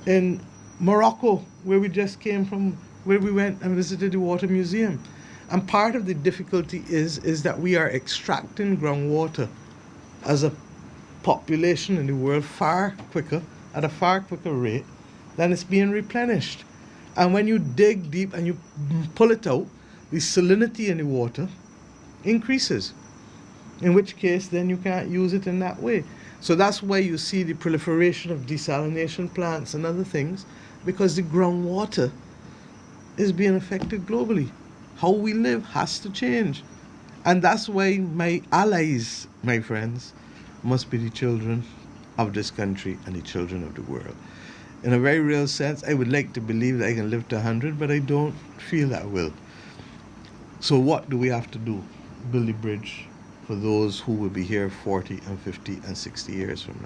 in Morocco, where we just came from, where we went and visited the Water Museum. And part of the difficulty is that we are extracting groundwater as a population in the world far quicker, at a far quicker rate than it's being replenished. And when you dig deep and you pull it out, the salinity in the water increases, in which case then you can't use it in that way. So that's why you see the proliferation of desalination plants and other things, because the groundwater is being affected globally. How we live has to change. And that's why my allies, my friends, must be the children of this country and the children of the world. In a very real sense, I would like to believe that I can live to 100, but I don't feel that I will. So what do we have to do? Build a bridge for those who will be here 40 and 50 and 60 years from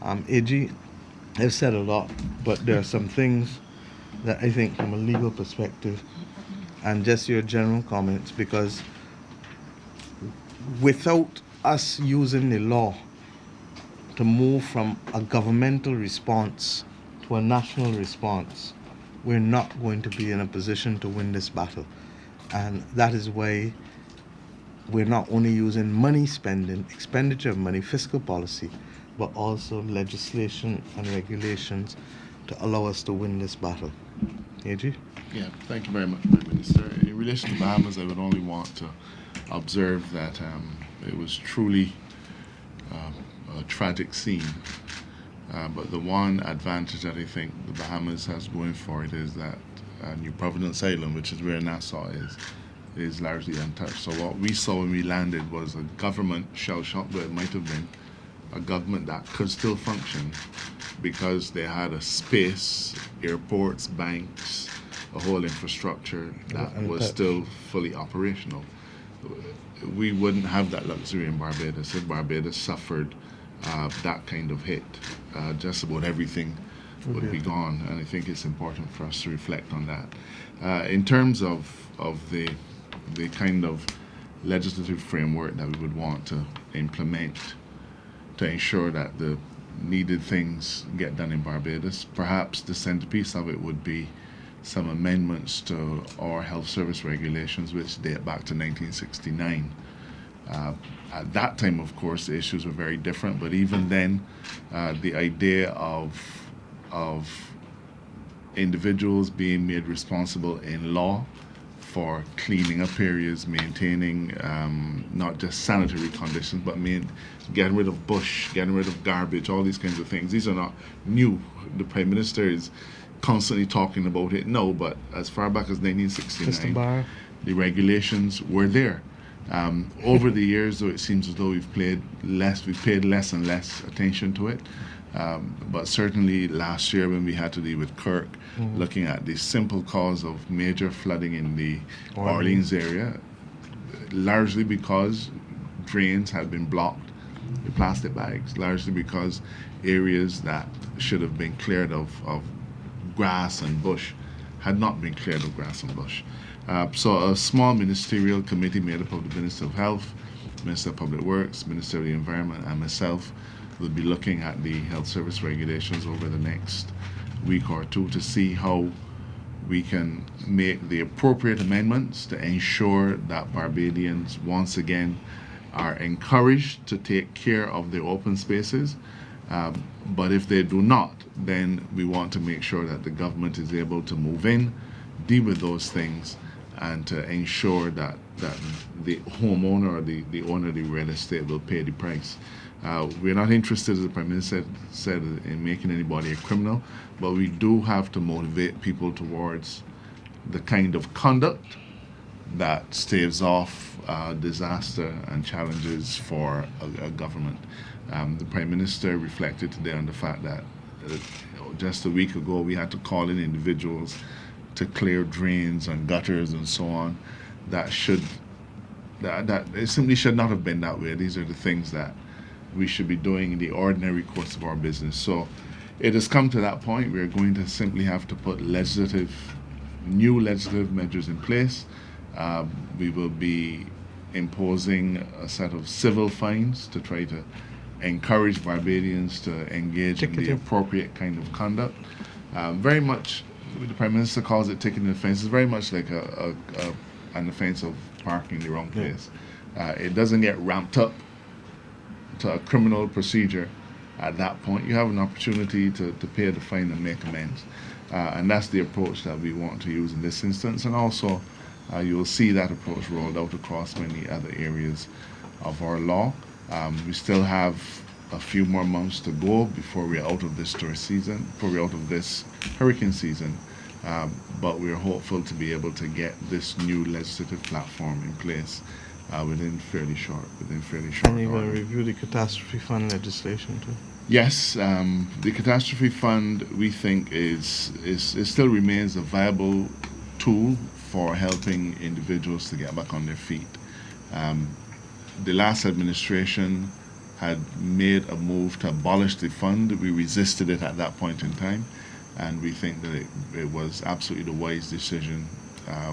now. AG, I've said a lot, but there are some things that I think from a legal perspective, and just your general comments, because without us using the law to move from a governmental response to a national response, we're not going to be in a position to win this battle. And that is why we're not only using money spending, expenditure of money, fiscal policy, but also legislation and regulations to allow us to win this battle. AG? Yeah, thank you very much, Prime Minister. In relation to Bahamas, I would only want to observe that it was truly a tragic scene. But the one advantage that I think the Bahamas has going for it is that New Providence Island, which is where Nassau is largely untouched. So what we saw when we landed was a government shell-shocked, but it might have been a government that could still function because they had a space, airports, banks, a whole infrastructure that was still fully operational. We wouldn't have that luxury in Barbados if Barbados suffered that kind of hit. Just about everything would be gone, and I think it's important for us to reflect on that. In terms of the kind of legislative framework that we would want to implement to ensure that the needed things get done in Barbados, perhaps the centerpiece of it would be some amendments to our health service regulations, which date back to 1969. At that time, of course, the issues were very different, but even then, the idea of individuals being made responsible in law for cleaning up areas, maintaining not just sanitary conditions, but getting rid of bush, getting rid of garbage, all these kinds of things. These are not new. The Prime Minister is constantly talking about it now, but as far back as 1969, the regulations were there. Over the years, though, it seems as though we've paid less and less attention to it. But certainly last year when we had to deal with Kirk, looking at the simple cause of major flooding in the Orleans area, largely because drains had been blocked with plastic bags, largely because areas that should have been cleared of grass and bush had not been cleared of grass and bush. So a small ministerial committee made up of the Minister of Health, Minister of Public Works, Minister of the Environment, and myself will be looking at the health service regulations over the next week or two to see how we can make the appropriate amendments to ensure that Barbadians once again are encouraged to take care of their open spaces. But if they do not, then we want to make sure that the government is able to move in, deal with those things, and to ensure that the homeowner or the owner of the real estate will pay the price. We're not interested, as the Prime Minister said, in making anybody a criminal, but we do have to motivate people towards the kind of conduct that staves off disaster and challenges for a government. The Prime Minister reflected today on the fact that just a week ago we had to call in individuals to clear drains and gutters and so on. That it simply should not have been that way. These are the things that we should be doing in the ordinary course of our business. So it has come to that point. We're going to simply have to put new legislative measures in place. We will be imposing a set of civil fines to try to encourage Barbadians to engage in the appropriate kind of conduct. Very much, the Prime Minister calls it ticketing offence. It's very much like an offence of parking in the wrong place. It doesn't get ramped up to a criminal procedure at that point. You have an opportunity to pay the fine and make amends. And that's the approach that we want to use in this instance. And also, you will see that approach rolled out across many other areas of our law. We still have a few more months to go before we're out of this tourist season, before we're out of this hurricane season. But we're hopeful to be able to get this new legislative platform in place within fairly short And you're going to review the Catastrophe Fund legislation too? Yes, the Catastrophe Fund, we think, is still remains a viable tool for helping individuals to get back on their feet. The last administration had made a move to abolish the fund. We resisted it at that point in time, and we think that it was absolutely the wise decision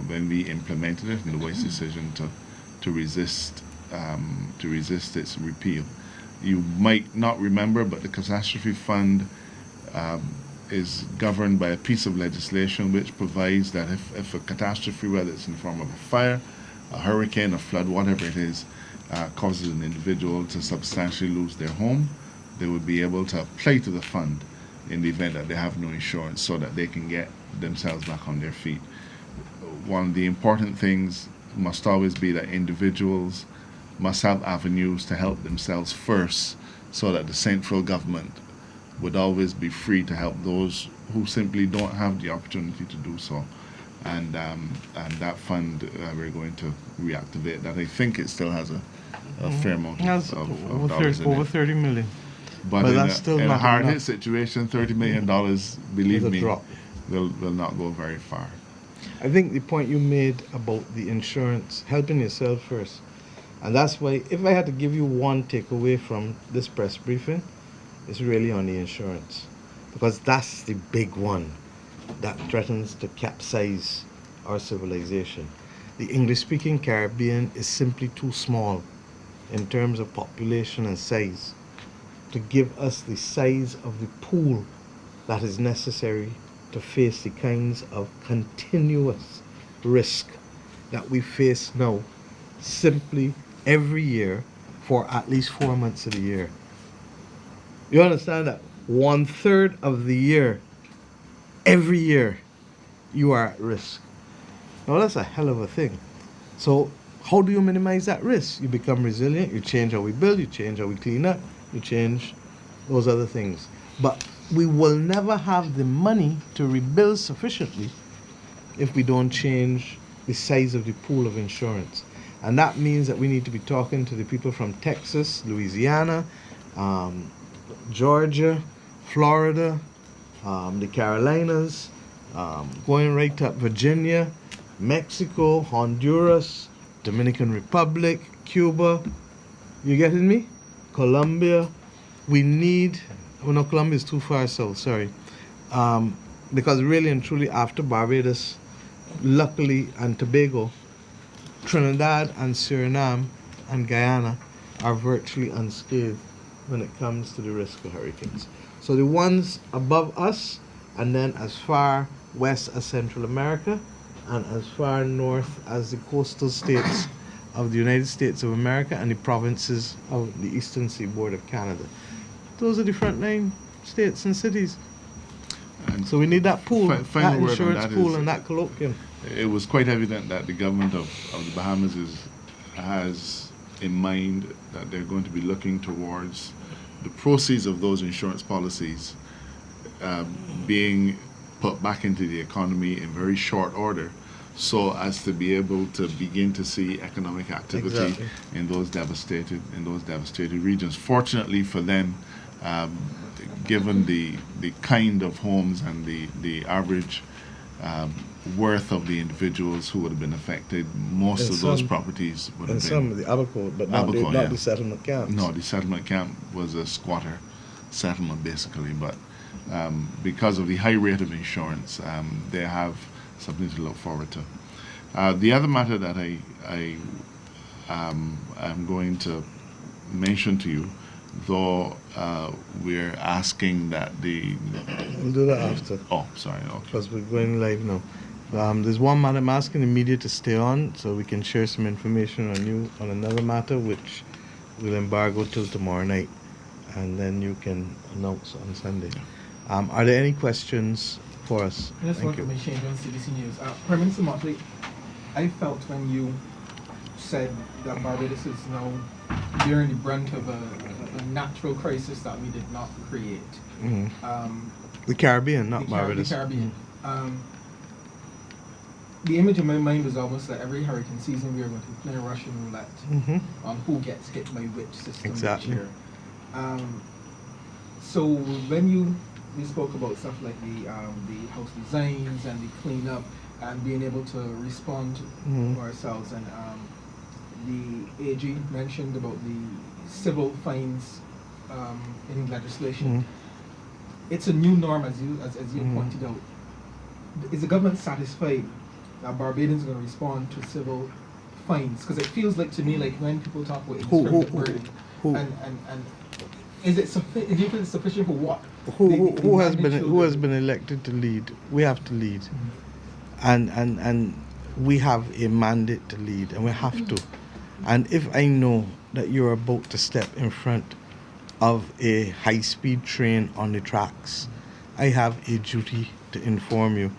when we implemented it, and the wise decision to resist its repeal. You might not remember, but the Catastrophe Fund is governed by a piece of legislation which provides that if a catastrophe, whether it's in the form of a fire, a hurricane, a flood, whatever it is, causes an individual to substantially lose their home, they would be able to apply to the fund in the event that they have no insurance so that they can get themselves back on their feet. One of the important things must always be that individuals must have avenues to help themselves first, so that the central government would always be free to help those who simply don't have the opportunity to do so. And that fund, we're going to reactivate that. I think it still has a fair amount of dollars in over it. 30 million. But that's still in not a hard enough. hit situation, $30 million, believe me, drop. will not go very far. I think the point you made about the insurance, helping yourself first, and that's why, if I had to give you one takeaway from this press briefing, it's really on the insurance, because that's the big one that threatens to capsize our civilization. The English-speaking Caribbean is simply too small in terms of population and size to give us the size of the pool that is necessary to face the kinds of continuous risk that we face now, simply every year for at least 4 months of the year. You understand that 1/3 of the year, every year, you are at risk. Now that's a hell of a thing. So how do you minimize that risk? You become resilient, you change how we build, you change how we clean up, you change those other things. But we will never have the money to rebuild sufficiently if we don't change the size of the pool of insurance. And that means that we need to be talking to the people from Texas, Louisiana, Georgia, Florida, the Carolinas, going right up Virginia, Mexico, Honduras, Dominican Republic, Cuba. You getting me? Colombia. We need. Well, no, Colombia is too far south. Sorry. Because really and truly, after Barbados, luckily, and Tobago, Trinidad and Suriname and Guyana are virtually unscathed when it comes to the risk of hurricanes. So the ones above us, and then as far west as Central America, and as far north as the coastal states of the United States of America and the provinces of the eastern seaboard of Canada. Those are the frontline states and cities. And so we need that pool, final that word on insurance that pool is, and that colloquium. It was quite evident that the government of the Bahamas has in mind that they're going to be looking towards the proceeds of those insurance policies being put back into the economy in very short order, so as to be able to begin to see economic activity in those devastated regions. Fortunately for them, given the kind of homes and the average worth of the individuals who would have been affected, most of those properties would have been. Some of the Abaco, but not the settlement camps. No, the settlement camp was a squatter settlement basically, but because of the high rate of insurance, they have something to look forward to. The other matter that I am going to mention to you, though we're asking that We'll do that after. Oh, sorry. Okay. Because we're going live now. There's one matter I'm asking the media to stay on so we can share some information on you on another matter which we'll embargo till tomorrow night, and then you can announce on Sunday. Are there any questions for us? I just want to mention on CBC News. Prime Minister Motley, I felt when you said that Barbados is now bearing the brunt of a natural crisis that we did not create. Mm-hmm. The Caribbean, not Barbados. The Caribbean. The image in my mind was almost like every hurricane season we are going to play Russian roulette on who gets hit by which system each year. So when you spoke about stuff like the house designs and the cleanup and being able to respond for ourselves, and the AG mentioned about the civil fines in legislation. It's a new norm, as you pointed out. Is the government satisfied that Barbadians are going to respond to civil fines? Because it feels like to me like when people talk about indiscriminate burden, and is it sufficient? Do you feel it's sufficient for what? Who has been elected to lead? We have to lead, and we have a mandate to lead, and we have to. And if I know that you're about to step in front of a high-speed train on the tracks, I have a duty to inform you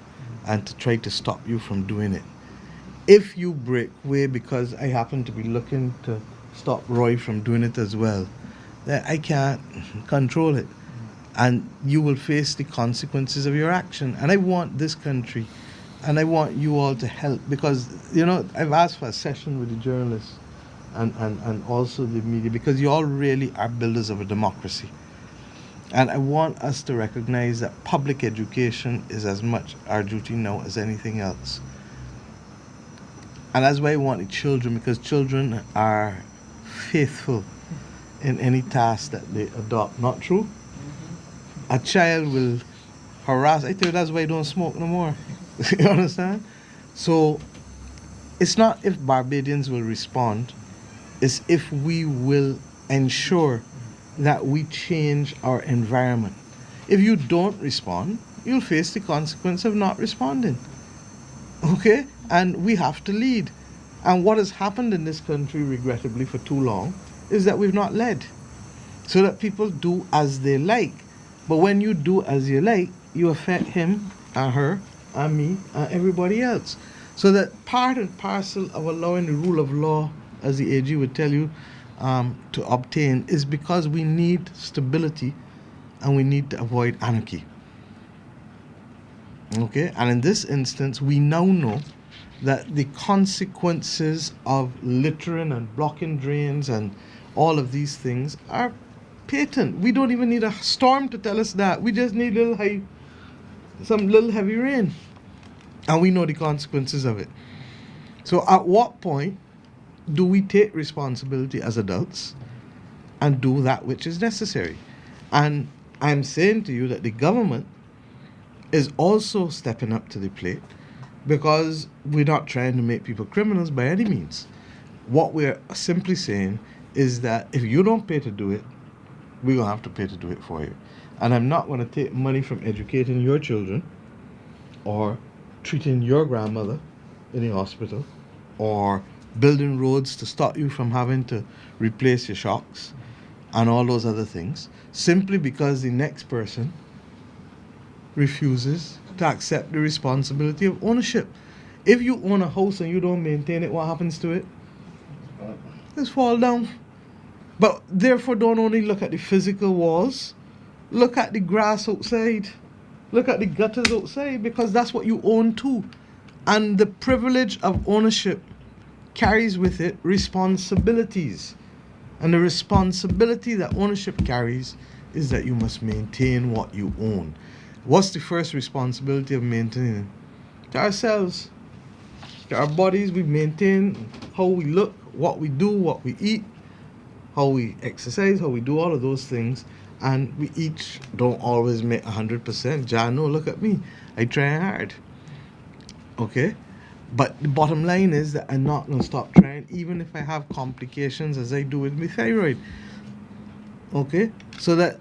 and to try to stop you from doing it. If you break way because I happen to be looking to stop Roy from doing it as well, then I can't control it. And you will face the consequences of your action. And I want this country, and I want you all to help, because, I've asked for a session with the journalists and also the media, because you all really are builders of a democracy. And I want us to recognize that public education is as much our duty now as anything else. And that's why I want the children, because children are faithful in any task that they adopt. Not true? A child will harass. I tell you, that's why I don't smoke no more. You understand? So it's not if Barbadians will respond, it's if we will ensure that we change our environment. If you don't respond, you'll face the consequence of not responding. Okay? And we have to lead. And what has happened in this country, regrettably, for too long, is that we've not led. So that people do as they like. But when you do as you like, you affect him and her and me and everybody else. So that part and parcel of allowing the rule of law, as the AG would tell you, to obtain, is because we need stability and we need to avoid anarchy. Okay? And in this instance, we now know that the consequences of littering and blocking drains and all of these things are patent. We don't even need a storm to tell us that. We just need some little heavy rain. And we know the consequences of it. So at what point do we take responsibility as adults and do that which is necessary? And I'm saying to you that the government is also stepping up to the plate, because we're not trying to make people criminals by any means. What we're simply saying is that if you don't pay to do it, we're going to have to pay to do it for you. And I'm not going to take money from educating your children or treating your grandmother in the hospital or building roads to stop you from having to replace your shocks and all those other things, simply because the next person refuses to accept the responsibility of ownership. If you own a house and you don't maintain it, what happens to it? Just fall down. But therefore, don't only look at the physical walls, look at the grass outside, look at the gutters outside, because that's what you own too. And the privilege of ownership carries with it responsibilities. And the responsibility that ownership carries is that you must maintain what you own. What's the first responsibility of maintaining? To ourselves, to our bodies. We maintain how we look, what we do, what we eat, how we exercise, how we do all of those things. And we each don't always make 100%. John, no, look at me. I try hard. Okay? But the bottom line is that I'm not going to stop trying, even if I have complications as I do with my thyroid. Okay? So that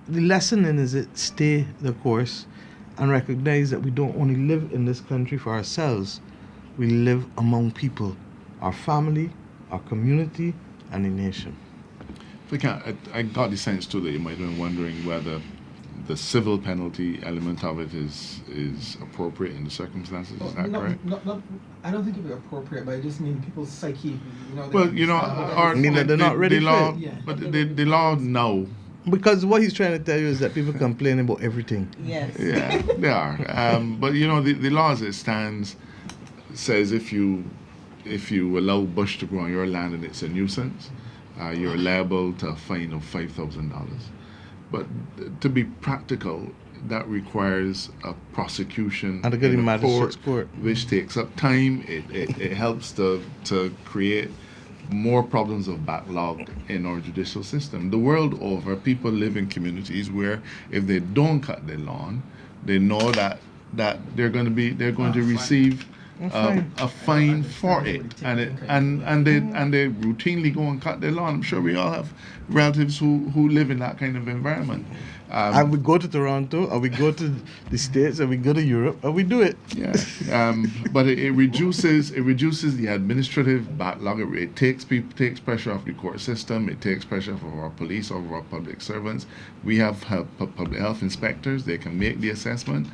the lesson in is it stay the course and recognize that we don't only live in this country for ourselves. We live among people, our family, our community, and the nation. I got the sense too that you might have been wondering whether the civil penalty element of it is appropriate in the circumstances. Is that correct? I don't think it would be appropriate, but I just mean people's psyche. I mean that they're not ready for it. Yeah. But the law now. Because what he's trying to tell you is that people complain about everything. Yes. Yeah, they are. But the law as it stands says if you allow bush to grow on your land and it's a nuisance, you're liable to a fine of $5,000. But to be practical, that requires a prosecution and to get in magistrate's court, which takes up time. It helps to create more problems of backlog in our judicial system. The world over, people live in communities where if they don't cut their lawn, they know that they're going to receive a fine for it, and they routinely go and cut their lawn. I'm sure we all have relatives who live in that kind of environment. And we go to Toronto, or we go to the States, or we go to Europe, and we do it. Yeah, but it reduces the administrative backlog. It takes pressure off the court system. It takes pressure off our police, off our public servants. We have public health inspectors. They can make the assessment,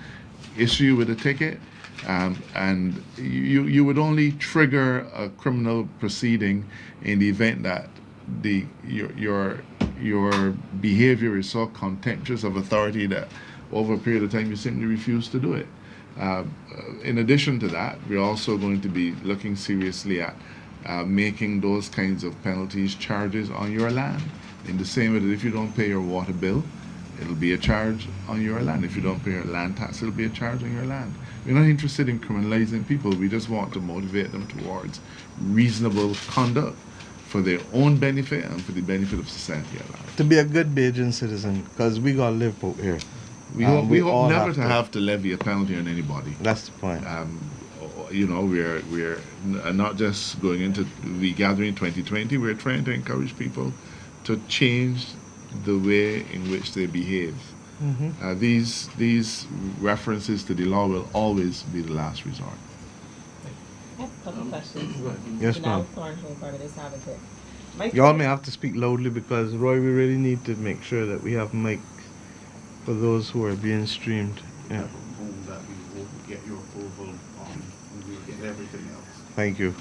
issue you with a ticket. And you would only trigger a criminal proceeding in the event that your behavior is so contemptuous of authority that over a period of time you simply refuse to do it. In addition to that, we're also going to be looking seriously at making those kinds of penalties charges on your land, in the same way that if you don't pay your water bill, it'll be a charge on your land. If you don't pay your land tax, it'll be a charge on your land. We're not interested in criminalizing people. We just want to motivate them towards reasonable conduct for their own benefit and for the benefit of society at large. To be a good Bajan citizen, because we got to live out here. We hope never to have to levy a penalty on anybody. That's the point. We're not just going into regathering 2020. We're trying to encourage people to change the way in which they behave. Mm-hmm. These references to the law will always be the last resort. I have a couple questions. Yes, Now, ma'am. Thornhill, Barbados Advocate. Y'all may have to speak loudly because, Roy, we really need to make sure that we have mic for those who are being streamed. Yeah. That we will get your approval on, and we'll get everything else. Thank you.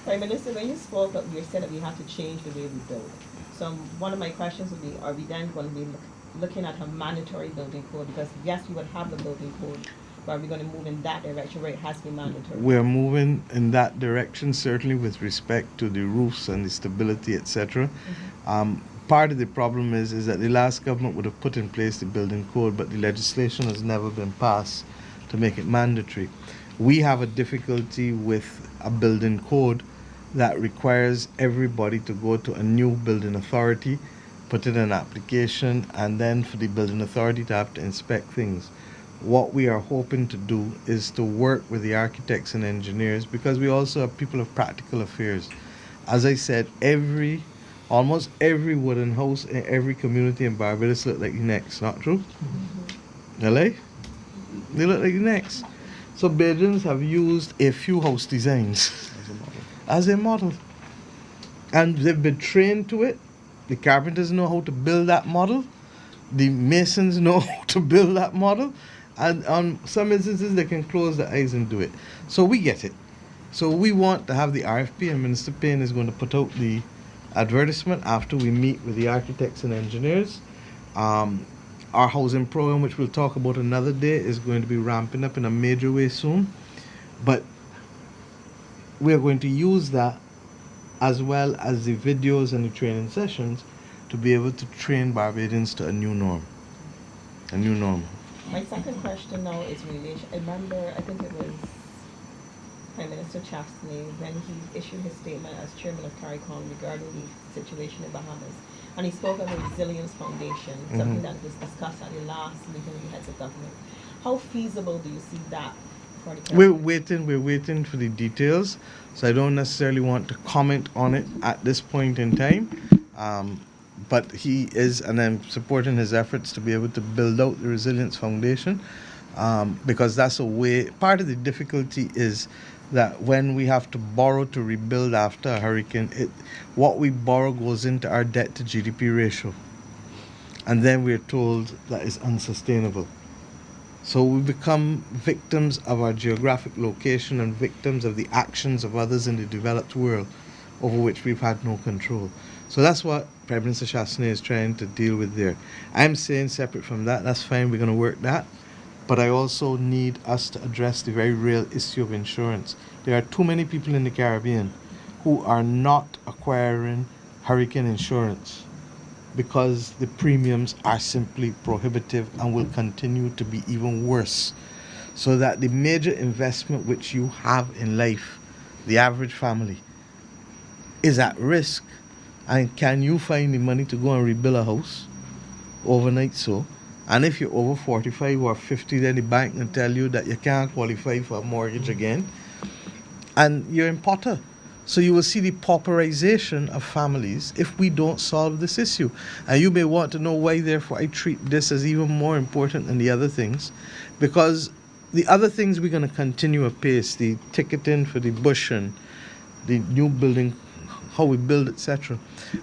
Prime Minister, when you spoke up, you said that we have to change the way we build. So one of my questions would be, are we then going to be looking at a mandatory building code? Because yes, we would have the building code, but are we going to move in that direction where it has to be mandatory? We're moving in that direction, certainly with respect to the roofs and the stability, etc. part of the problem is that the last government would have put in place the building code, but the legislation has never been passed to make it mandatory. We have a difficulty with a building code that requires everybody to go to a new building authority, put in an application, and then for the building authority to have to inspect things. What we are hoping to do is to work with the architects and engineers, because we also have people of practical affairs. As I said, almost every wooden house in every community in Barbados look like the next, not true? LA? They look like the next. So Bajans have used a few house designs as a model. And they've been trained to it. The carpenters know how to build that model. The masons know how to build that model. And on some instances, they can close their eyes and do it. So we get it. So we want to have the RFP, and Minister Payne is going to put out the advertisement after we meet with the architects and engineers. Our housing program, which we'll talk about another day, is going to be ramping up in a major way soon. But we are going to use that as well as the videos and the training sessions to be able to train Barbadians to a new norm. A new norm. My second question now is relation. I remember, I think it was Prime Minister Chastney when he issued his statement as chairman of CARICOM regarding the situation in Bahamas. And he spoke of a resilience foundation, something that was discussed at the last meeting of the heads of government. How feasible do you see that for the country? We're waiting for the details, so I don't necessarily want to comment on it at this point in time. But he is, and I'm supporting his efforts to be able to build out the resilience foundation, because that's a way. Part of the difficulty is that when we have to borrow to rebuild after a hurricane, what we borrow goes into our debt to GDP ratio. And then we're told that is unsustainable. So we become victims of our geographic location and victims of the actions of others in the developed world over which we've had no control. So that's what Prime Minister Chastney is trying to deal with there. I'm saying separate from that, that's fine, we're going to work that. But I also need us to address the very real issue of insurance. There are too many people in the Caribbean who are not acquiring hurricane insurance because the premiums are simply prohibitive and will continue to be even worse. So that the major investment which you have in life, the average family, is at risk. And can you find the money to go and rebuild a house overnight? So, and if you're over 45 or 50, then the bank can tell you that you can't qualify for a mortgage again, and you're in potter. So you will see the pauperization of families if we don't solve this issue. And you may want to know why, therefore, I treat this as even more important than the other things, because the other things we're going to continue apace, the ticketing for the bush and the new building, how we build, etc.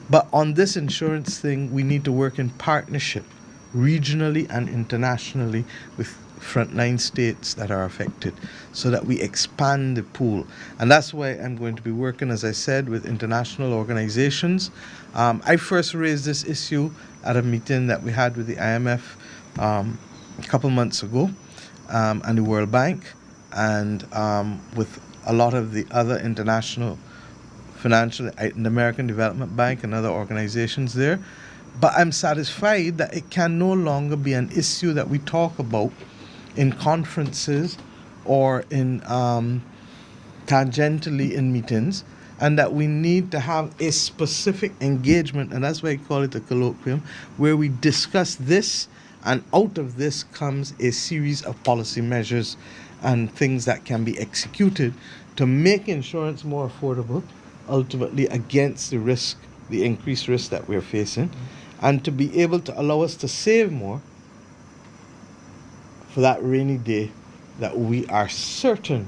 But on this insurance thing, we need to work in partnership, regionally and internationally, with frontline states that are affected, so that we expand the pool. And that's why I'm going to be working, as I said, with international organizations. I first raised this issue at a meeting that we had with the IMF a couple months ago, and the World Bank, and with a lot of the other international financial, the American Development Bank and other organizations there. But I'm satisfied that it can no longer be an issue that we talk about in conferences or in tangentially in meetings, and that we need to have a specific engagement, and that's why I call it a colloquium, where we discuss this, and out of this comes a series of policy measures and things that can be executed to make insurance more affordable, ultimately against the risk, the increased risk that we're facing, and to be able to allow us to save more for that rainy day that we are certain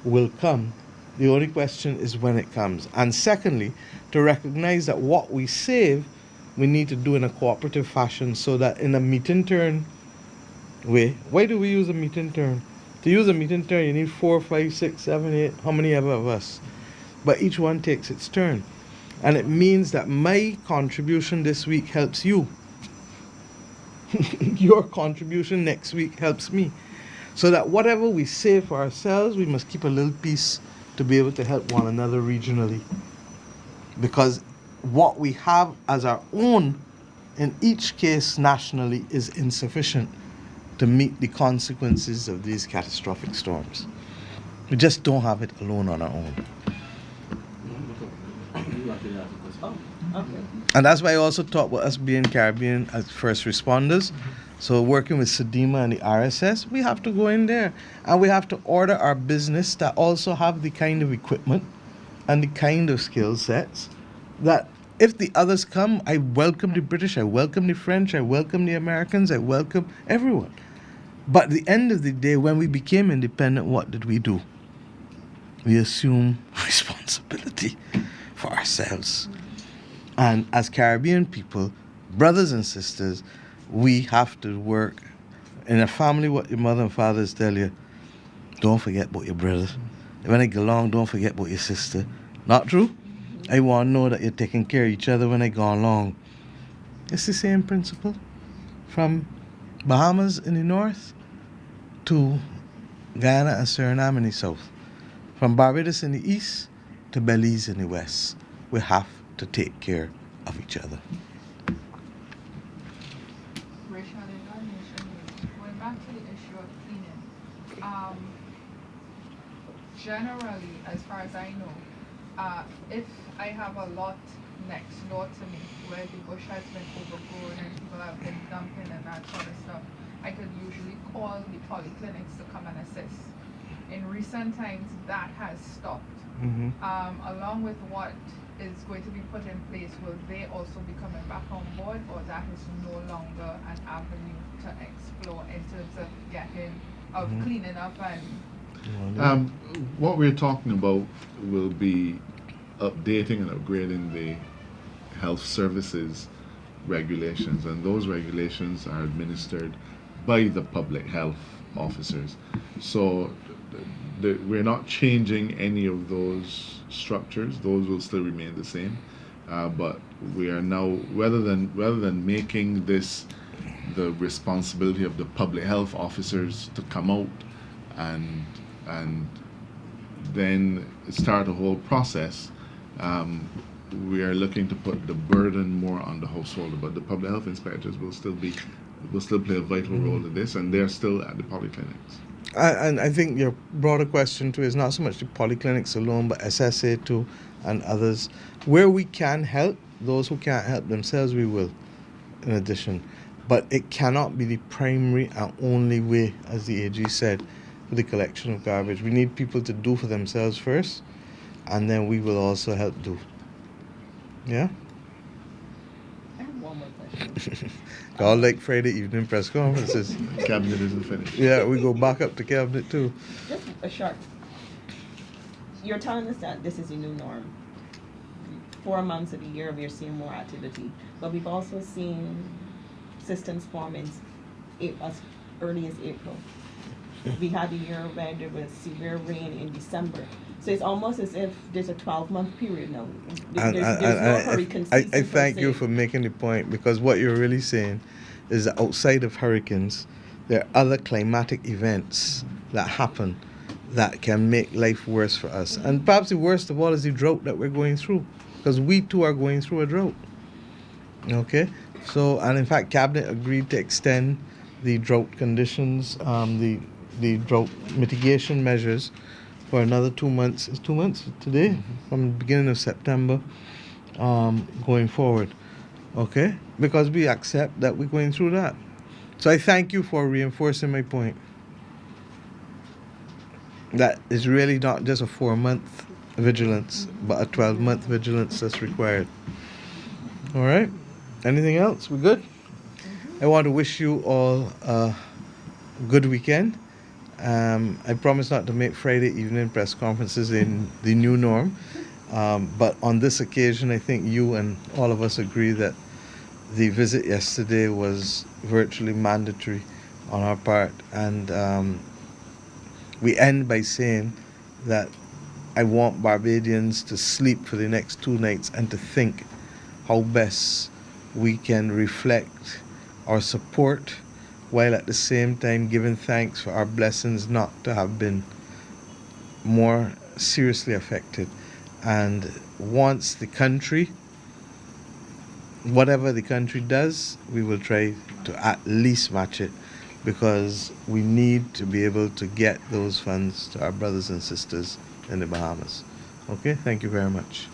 will come. The only question is when it comes. And secondly, to recognize that what we save, we need to do in a cooperative fashion, so that in a meet-in turn way. Why do we use a meet-in turn? To use a meet-in turn, you need 4, 5, 6, 7, 8, how many ever of us? But each one takes its turn. And it means that my contribution this week helps you. Your contribution next week helps me. So that whatever we save for ourselves, we must keep a little piece to be able to help one another regionally. Because what we have as our own in each case nationally is insufficient to meet the consequences of these catastrophic storms. We just don't have it alone on our own. Oh, okay. And that's why I also talk about us being Caribbean as first responders. So working with SEDEMA and the RSS, we have to go in there and we have to order our business that also have the kind of equipment and the kind of skill sets that if the others come, I welcome the British, I welcome the French, I welcome the Americans, I welcome everyone. But at the end of the day, when we became independent, what did we do? We assume responsibility for ourselves. And as Caribbean people, brothers and sisters, we have to work in a family. What your mother and fathers tell you, don't forget about your brother. When they go along, don't forget about your sister. Not true? I want to know that you're taking care of each other when they go along. It's the same principle. From Bahamas in the north to Guyana and Suriname in the south. From Barbados in the east to Belize in the west. We have to take care of each other. Rachel, going back to the issue of cleaning, generally, as far as I know, if I have a lot next door to me where the bush has been overgrown and people have been dumping and that sort of stuff, I could usually call the polyclinics to come and assist. In recent times, that has stopped. Mm-hmm. Along with what is going to be put in place, will they also be coming back on board, or that is no longer an avenue to explore in terms of cleaning up and What we're talking about will be updating and upgrading the health services regulations, and those regulations are administered by the public health officers. So we're not changing any of those structures; those will still remain the same. But we are now, rather than making this the responsibility of the public health officers to come out and then start a whole process, we are looking to put the burden more on the householder. But the public health inspectors will still play a vital role in this, and they're still at the polyclinics. And I think your broader question too is not so much the polyclinics alone, but SSA too and others. Where we can help, those who can't help themselves, we will, in addition. But it cannot be the primary and only way, as the AG said, for the collection of garbage. We need people to do for themselves first, and then we will also help do. Yeah? I have one more question. All like Friday evening press conferences. Cabinet isn't finished. Yeah, we go back up to cabinet too. Just a short. You're telling us that this is a new norm. 4 months of the year, we're seeing more activity, but we've also seen systems forming as early as April. We had a year where there was severe rain in December. So it's almost as if there's a 12-month period now. There's no hurricane season. I thank you for making the point, because what you're really saying is that outside of hurricanes, there are other climatic events that happen that can make life worse for us. And perhaps the worst of all is the drought that we're going through, because we too are going through a drought. Okay? So, and in fact, Cabinet agreed to extend the drought conditions, the drought mitigation measures for another 2 months. It's 2 months today, from the beginning of September, going forward. Okay? Because we accept that we're going through that. So I thank you for reinforcing my point. That is really not just a 4-month vigilance, but a 12-month vigilance that's required. All right? Anything else? We good? I want to wish you all a good weekend. I promise not to make Friday evening press conferences in the new norm. But on this occasion, I think you and all of us agree that the visit yesterday was virtually mandatory on our part. And we end by saying that I want Barbadians to sleep for the next 2 nights and to think how best we can reflect our support, while at the same time giving thanks for our blessings not to have been more seriously affected. And once the country whatever the country does, we will try to at least match it, because we need to be able to get those funds to our brothers and sisters in the Bahamas. Okay, thank you very much.